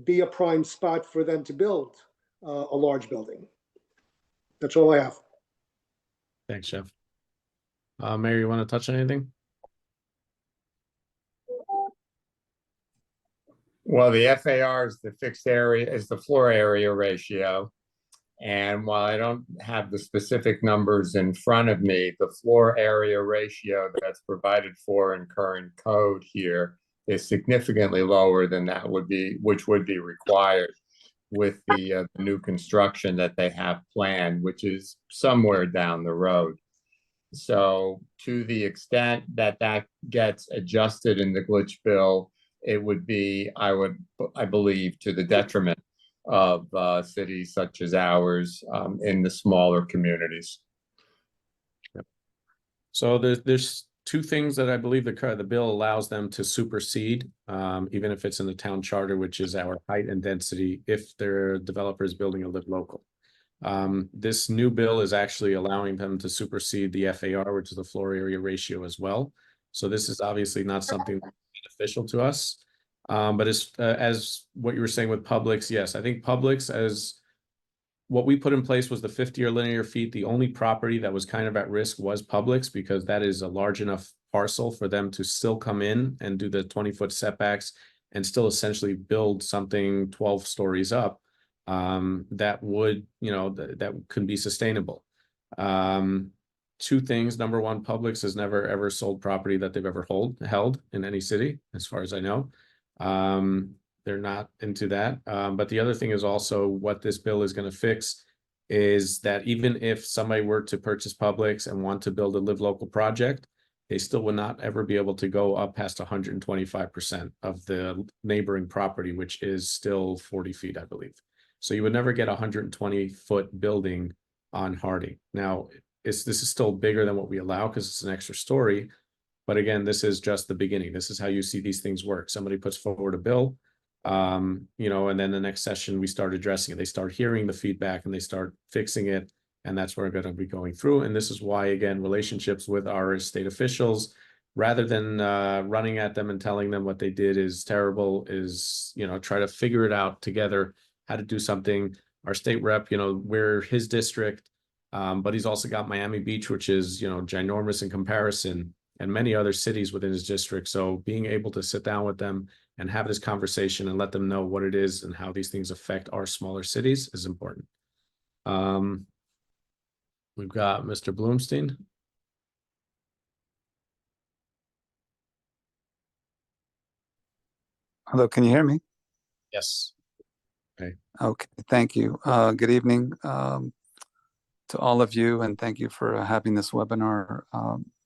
be a prime spot for them to build a large building? That's all I have. Thanks, Jeff. Mayor, you want to touch on anything? Well, the FAR is the fixed area, is the floor area ratio. And while I don't have the specific numbers in front of me, the floor area ratio that's provided for in current code here is significantly lower than that which would be required with the new construction that they have planned, which is somewhere down the road. So to the extent that that gets adjusted in the glitch bill, it would be, I believe, to the detriment of cities such as ours in the smaller communities. Yep. So there's two things that I believe the bill allows them to supersede, even if it's in the town charter, which is our height and density, if their developer is building a live local. This new bill is actually allowing them to supersede the FAR, which is the floor area ratio as well. So this is obviously not something beneficial to us. But as what you were saying with Publix, yes, I think Publix, as what we put in place was the 50 or linear feet. The only property that was kind of at risk was Publix, because that is a large enough parcel for them to still come in and do the 20-foot setbacks and still essentially build something 12 stories up that would, that could be sustainable. Two things. Number one, Publix has never ever sold property that they've ever held in any city, as far as I know. They're not into that. But the other thing is also what this bill is going to fix is that even if somebody were to purchase Publix and want to build a live local project, they still would not ever be able to go up past 125% of the neighboring property, which is still 40 feet, I believe. So you would never get a 120-foot building on Harding. Now, this is still bigger than what we allow because it's an extra story. But again, this is just the beginning. This is how you see these things work. Somebody puts forward a bill, and then the next session we start addressing it. They start hearing the feedback and they start fixing it. And that's what we're going to be going through. And this is why, again, relationships with our state officials, rather than running at them and telling them what they did is terrible, is, try to figure it out together, how to do something. Our state rep, we're his district, but he's also got Miami Beach, which is, ginormous in comparison, and many other cities within his district. So being able to sit down with them and have this conversation and let them know what it is and how these things affect our smaller cities is important. We've got Mr. Bloomstein. Hello, can you hear me? Yes. Okay, thank you. Good evening to all of you, and thank you for having this webinar.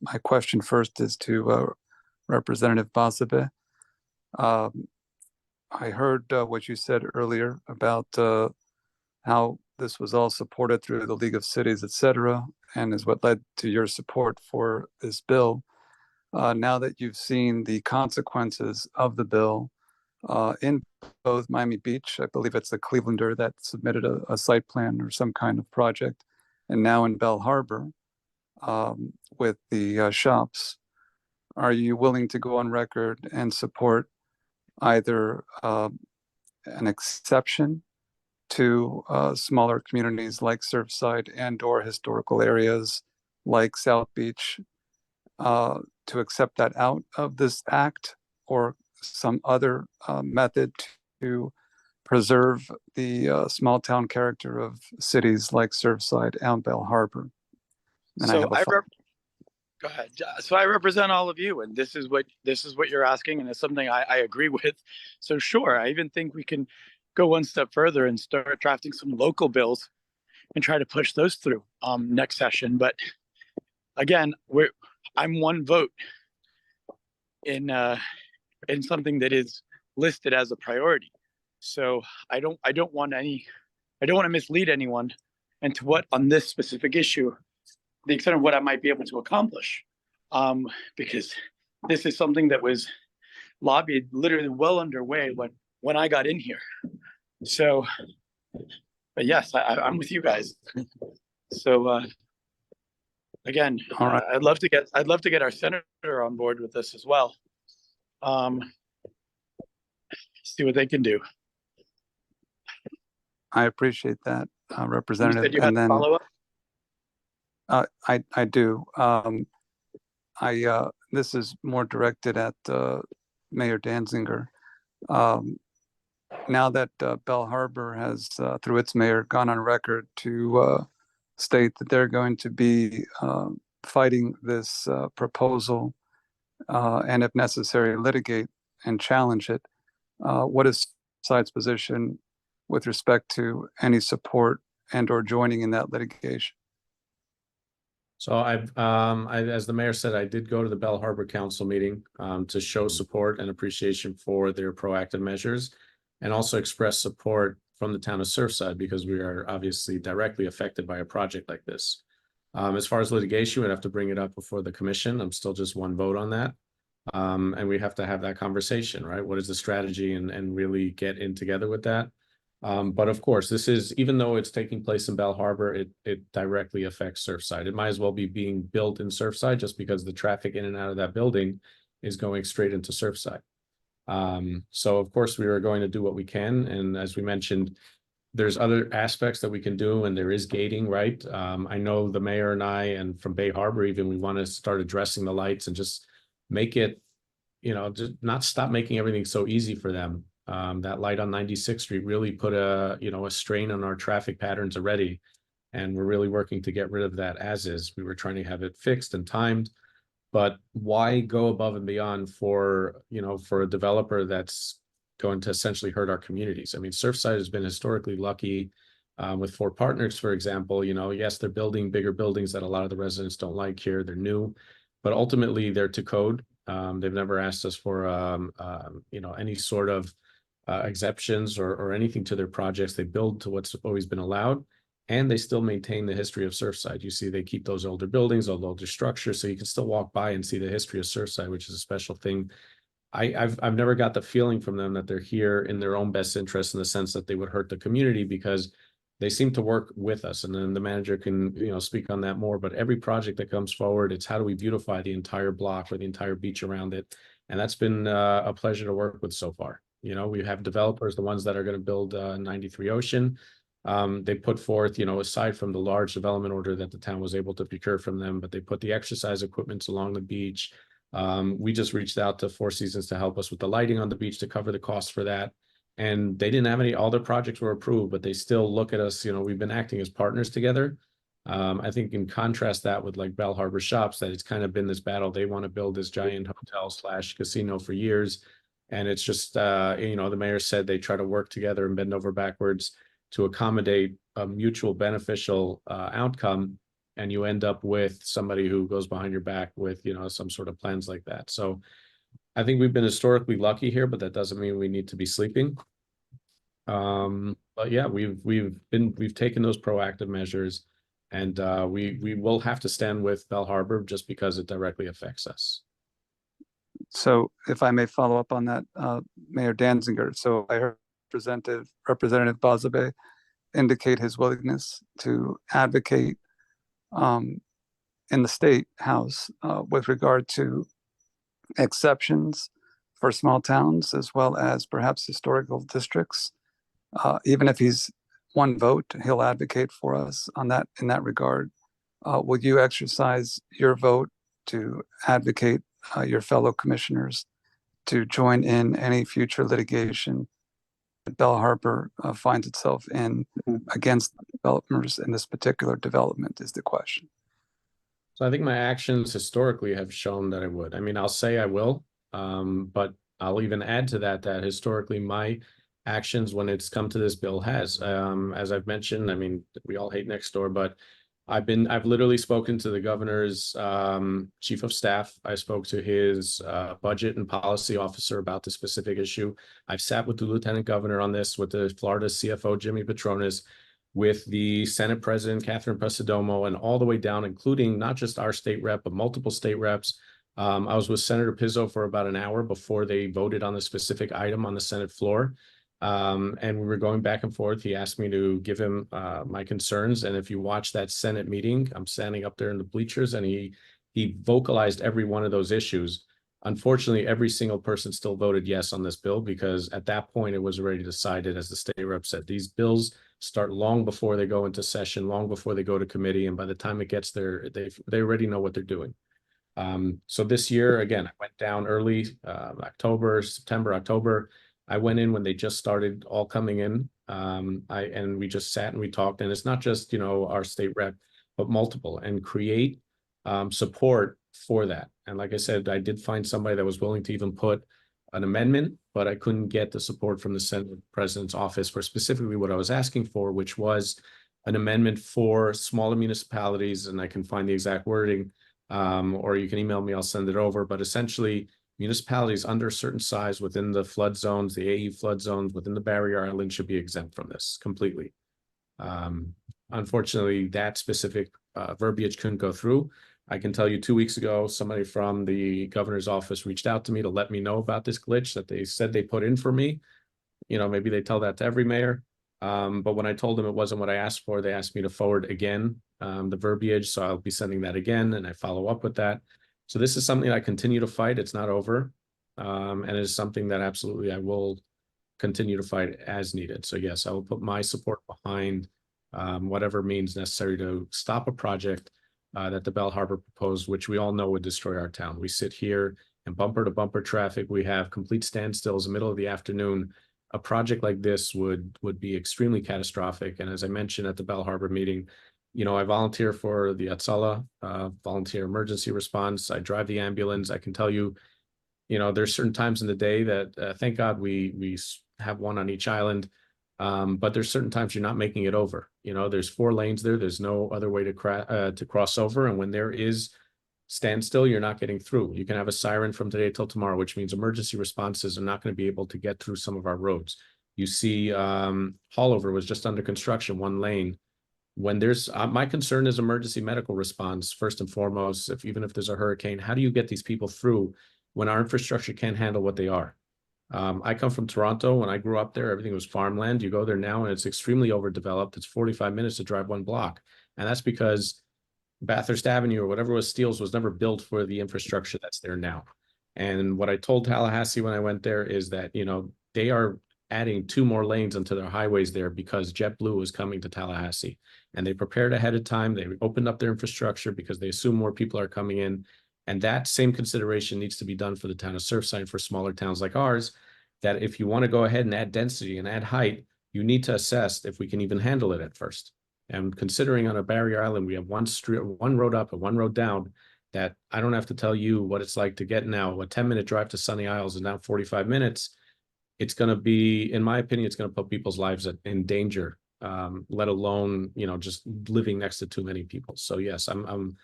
My question first is to Representative Basabe. I heard what you said earlier about how this was all supported through the League of Cities, etc., and is what led to your support for this bill. Now that you've seen the consequences of the bill in both Miami Beach, I believe it's the Clevelander that submitted a site plan or some kind of project, and now in Bell Harbor with the shops, are you willing to go on record and support either an exception to smaller communities like Surfside and or historical areas like South Beach to accept that out of this act, or some other method to preserve the small town character of cities like Surfside and Bell Harbor? And go ahead. So I represent all of you, and this is what you're asking, and it's something I agree with. So sure, I even think we can go one step further and start drafting some local bills and try to push those through next session. But again, I'm one vote in something that is listed as a priority. So I don't want to mislead anyone into what on this specific issue, the extent of what I might be able to accomplish. Because this is something that was lobbied literally well underway when I got in here. So, but yes, I'm with you guys. So again, All right. I'd love to get our senator on board with this as well. See what they can do. I appreciate that, You said Representative. you had And a then follow-up? I do. This is more directed at Mayor Danzinger. Now that Bell Harbor has, through its mayor, gone on record to state that they're going to be fighting this proposal and, if necessary, litigate and challenge it, what is side's position with respect to any support and or joining in that litigation? So as the mayor said, I did go to the Bell Harbor Council meeting to show support and appreciation for their proactive measures, and also express support from the town of Surfside because we are obviously directly affected by a project like this. As far as litigation, we'd have to bring it up before the commission. I'm still just one vote on that. And we have to have that conversation, right? What is the strategy and really get in together with that. But of course, this is, even though it's taking place in Bell Harbor, it directly affects Surfside. It might as well be being built in Surfside just because the traffic in and out of that building is going straight into Surfside. So of course we are going to do what we can. And as we mentioned, there's other aspects that we can do, and there is gating, right? I know the mayor and I, and from Bay Harbor even, we want to start addressing the lights and just make it, just not stop making everything so easy for them. That light on 96th Street really put a strain on our traffic patterns already. And we're really working to get rid of that as is. We were trying to have it fixed and timed, but why go above and beyond for a developer that's going to essentially hurt our communities? I mean, Surfside has been historically lucky with Four Partners, for example. Yes, they're building bigger buildings that a lot of the residents don't like here. They're new, but ultimately they're to code. They've never asked us for any sort of exceptions or anything to their projects. They build to what's always been allowed, and they still maintain the history of Surfside. You see, they keep those older buildings, old older structures, so you can still walk by and see the history of Surfside, which is a special thing. I've never got the feeling from them that they're here in their own best interest, in the sense that they would hurt the community, because they seem to work with us. And then the manager can speak on that more. But every project that comes forward, it's how do we beautify the entire block or the entire beach around it, and that's been a pleasure to work with so far. We have developers, the ones that are going to build 93 Ocean. They put forth, aside from the large development order that the town was able to procure from them, but they put the exercise equipments along the beach. We just reached out to Four Seasons to help us with the lighting on the beach to cover the cost for that. And they didn't have all their projects were approved, but they still look at us, we've been acting as partners together. I think in contrast that with like Bell Harbor Shops, that it's kind of been this battle. They want to build this giant hotel / casino for years. And it's just, the mayor said they try to work together and bend over backwards to accommodate a mutual beneficial outcome. And you end up with somebody who goes behind your back with, some sort of plans like that. So I think we've been historically lucky here, but that doesn't mean we need to be sleeping. But yeah, we've taken those proactive measures, and we will have to stand with Bell Harbor just because it directly affects us. So if I may follow up on that, Mayor Danzinger. So I heard Representative Bazabe indicate his willingness to advocate in the State House with regard to exceptions for small towns, as well as perhaps historical districts. Even if he's one vote, he'll advocate for us on that, in that regard. Will you exercise your vote to advocate your fellow commissioners to join in any future litigation that Bell Harbor finds itself in against developers in this particular development, is the question. So I think my actions historically have shown that I would. I mean, I'll say I will, but I'll even add to that historically my actions when it's come to this bill has, as I've mentioned, I mean, we all hate next door, but I've literally spoken to the governor's chief of staff. I spoke to his budget and policy officer about the specific issue. I've sat with the lieutenant governor on this, with the Florida CFO, Jimmy Patronis, with the Senate President, Catherine Presidomo, and all the way down, including not just our state rep, but multiple state reps. I was with Senator Pizzo for about an hour before they voted on the specific item on the Senate floor. And we were going back and forth. He asked me to give him my concerns. And if you watch that Senate meeting, I'm standing up there in the bleachers, and he vocalized every one of those issues. Unfortunately, every single person still voted yes on this bill, because at that point it was already decided, as the state rep said, these bills start long before they go into session, long before they go to committee. And by the time it gets there, they already know what they're doing. So this year, again, I went down early, September, October. I went in when they just started all coming in. And we just sat and we talked, and it's not just, our state rep, but multiple, and create support for that. And like I said, I did find somebody that was willing to even put an amendment, but I couldn't get the support from the Senate President's office for specifically what I was asking for, which was an amendment for smaller municipalities. And I can find the exact wording, or you can email me, I'll send it over. But essentially, municipalities under a certain size within the flood zones, the AE flood zones within the barrier island, should be exempt from this completely. Unfortunately, that specific verbiage couldn't go through. I can tell you 2 weeks ago, somebody from the governor's office reached out to me to let me know about this glitch that they said they put in for me. Maybe they tell that to every mayor. But when I told them it wasn't what I asked for, they asked me to forward again the verbiage. So I'll be sending that again, and I follow up with that. So this is something I continue to fight. It's not over. And it is something that absolutely I will continue to fight as needed. So yes, I will put my support behind whatever means necessary to stop a project that the Bell Harbor proposed, which we all know would destroy our town. We sit here in bumper to bumper traffic. We have complete standstills in the middle of the afternoon. A project like this would be extremely catastrophic. And as I mentioned at the Bell Harbor meeting, I volunteer for the Atsala, volunteer emergency response. I drive the ambulance. I can tell you, there's certain times in the day that, thank God, we have one on each island. But there's certain times you're not making it over. There's 4 lanes there. There's no other way to cross over. And when there is standstill, you're not getting through. You can have a siren from today till tomorrow, which means emergency responses are not going to be able to get through some of our roads. You see, Hallover was just under construction, 1 lane. When there's, my concern is emergency medical response, first and foremost. Even if there's a hurricane, how do you get these people through when our infrastructure can't handle what they are? I come from Toronto. When I grew up there, everything was farmland. You go there now and it's extremely overdeveloped. It's 45 minutes to drive 1 block. And that's because Bathurst Avenue or whatever was Steeles was never built for the infrastructure that's there now. And what I told Tallahassee when I went there is that, they are adding 2 more lanes onto their highways there because JetBlue is coming to Tallahassee. And they prepared ahead of time. They opened up their infrastructure because they assume more people are coming in. And that same consideration needs to be done for the town of Surfside, for smaller towns like ours, that if you want to go ahead and add density and add height, you need to assess if we can even handle it at first. And considering on a barrier island, we have 1 street, 1 road up and 1 road down, that I don't have to tell you what it's like to get now. A 10-minute drive to Sunny Isles is now 45 minutes. It's going to be, in my opinion, it's going to put people's lives in danger, let alone, just living next to too many people. So yes, I'm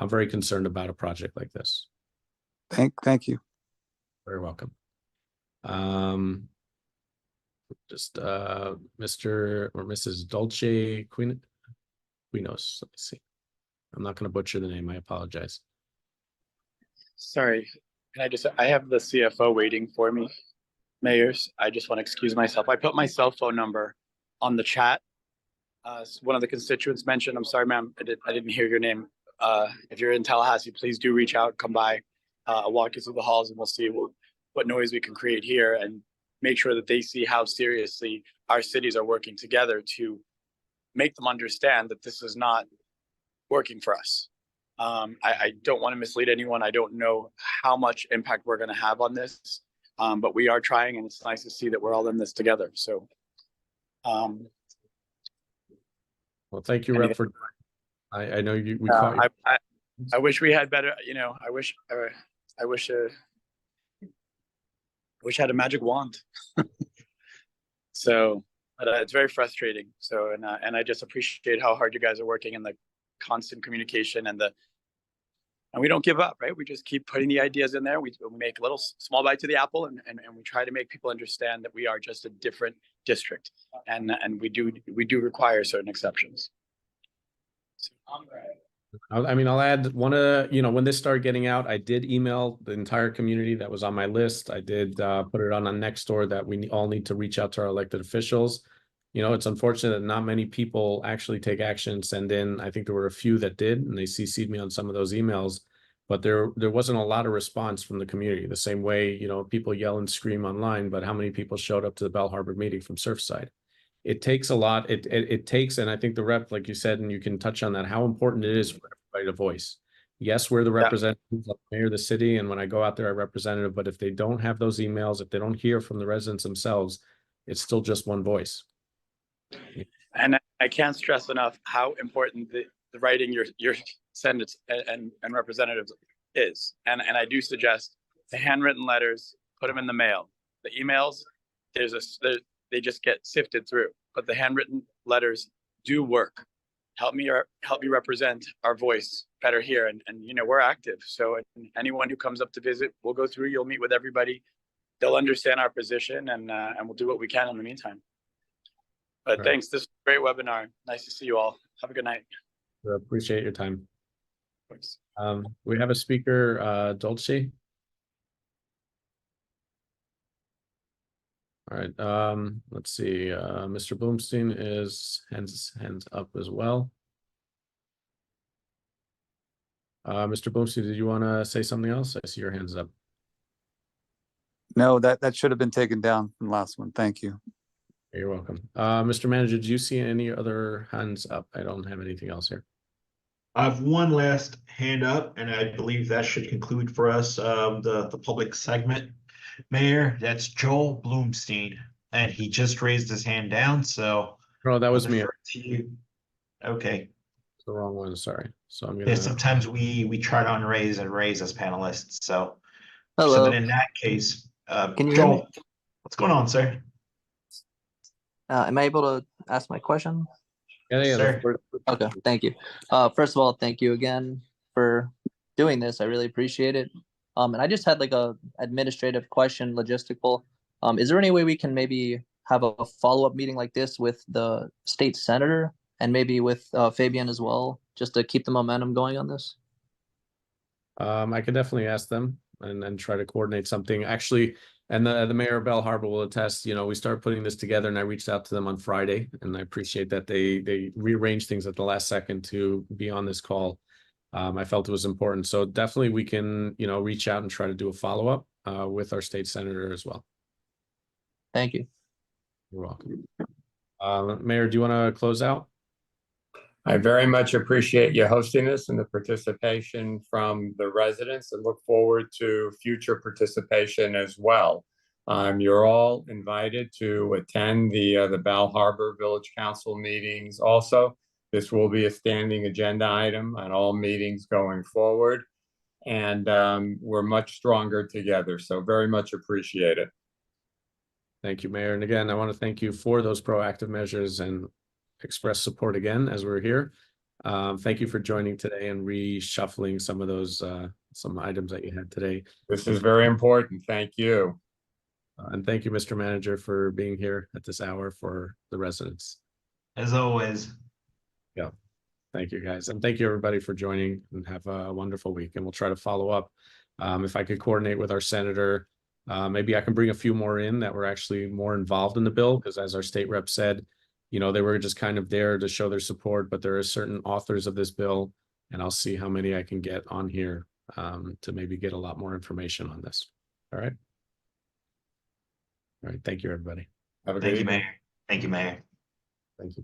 very concerned about a project like this. Thank you. Very welcome. Mr. or Mrs. Dolce Quinos. Let me see. I'm not going to butcher the name. I apologize. Sorry, I have the CFO waiting for me, mayors. I just want to excuse myself. I put my cell phone number on the chat. One of the constituents mentioned, I'm sorry, ma'am, I didn't hear your name. If you're in Tallahassee, please do reach out, come by. I'll walk you through the halls and we'll see what noise we can create here and make sure that they see how seriously our cities are working together to make them understand that this is not working for us. I don't want to mislead anyone. I don't know how much impact we're going to have on this, but we are trying, and it's nice to see that we're all in this together. So, well, thank you, Rep. For I know you. We caught you. I wish we had better. I wish I had a magic wand. So, but it's very frustrating. So, and I just appreciate how hard you guys are working and the constant communication and we don't give up, right? We just keep putting the ideas in there. We make a little small bite to the apple, and we try to make people understand that we are just a different district, and we do require certain exceptions. I mean, I'll add when this started getting out, I did email the entire community that was on my list. I did put it on Nextdoor that we all need to reach out to our elected officials. It's unfortunate that not many people actually take action and send in. I think there were a few that did, and they CC'd me on some of those emails, but there wasn't a lot of response from the community. The same way, people yell and scream online, but how many people showed up to the Bell Harbor meeting from Surfside? It takes a lot. It takes, and I think the rep, like you said, and you can touch on that, how important it is for everybody to voice. Yes, we're the representatives of the mayor of the city, and when I go out there, I representative, but if they don't have those emails, if they don't hear from the residents themselves, it's still just one voice. And I can't stress enough how important the writing your senators and representatives is. And I do suggest the handwritten letters, put them in the mail. The emails, they just get sifted through. But the handwritten letters do work. Help me represent our voice better here. And we're active. So anyone who comes up to visit, we'll go through. You'll meet with everybody. They'll understand our position, and we'll do what we can in the meantime. But thanks. This was a great webinar. Nice to see you all. Have a good night. I appreciate your time. Thanks. We have a speaker, Dolce. All right. Let's see. Mr. Bloomstein is hands up as well. Mr. Bloomstein, did you want to say something else? I see your hands up. No, that should have been taken down from the last one. Thank you. You're welcome. Mr. Manager, do you see any other hands up? I don't have anything else here. I have one last hand up, and I believe that should conclude for us the public segment. Mayor, that's Joel Bloomstein, and he just raised his hand down. So, oh, that was me. To you. Okay, it's the wrong one. Sorry. So I'm gonna. Yeah, sometimes we try to unraise and raise as panelists. So, hello. So then in that case, Can you Joel, hear me? what's going on, sir? Am I able to ask my question? Yeah, Sir. Okay, thank you. First of all, thank you again for doing this. I really appreciate it. And I just had like a administrative question, logistical. Is there any way we can maybe have a follow-up meeting like this with the state senator and maybe with Fabian as well, just to keep the momentum going on this? I can definitely ask them and try to coordinate something. Actually, and the mayor of Bell Harbor will attest, we started putting this together, and I reached out to them on Friday, and I appreciate that they rearranged things at the last second to be on this call. I felt it was important. So definitely we can, reach out and try to do a follow-up with our state senator as well. Thank you. You're welcome. Mayor, do you want to close out? I very much appreciate you hosting this and the participation from the residents, and look forward to future participation as well. You're all invited to attend the Bell Harbor Village Council meetings also. This will be a standing agenda item on all meetings going forward, and we're much stronger together. So very much appreciate it. Thank you, Mayor. And again, I want to thank you for those proactive measures and express support again as we're here. Thank you for joining today and reshuffling some of those some items that you had today. This is very important. Thank you. And thank you, Mr. Manager, for being here at this hour for the residents. As always. Yeah. Thank you, guys. And thank you, everybody, for joining, and have a wonderful week. And we'll try to follow up. If I could coordinate with our senator, maybe I can bring a few more in that were actually more involved in the bill, because as our state rep said, they were just kind of there to show their support, but there are certain authors of this bill, and I'll see how many I can get on here to maybe get a lot more information on this. All right. All right. Thank you, everybody. Have a good evening. Thank you, Mayor. Thank you.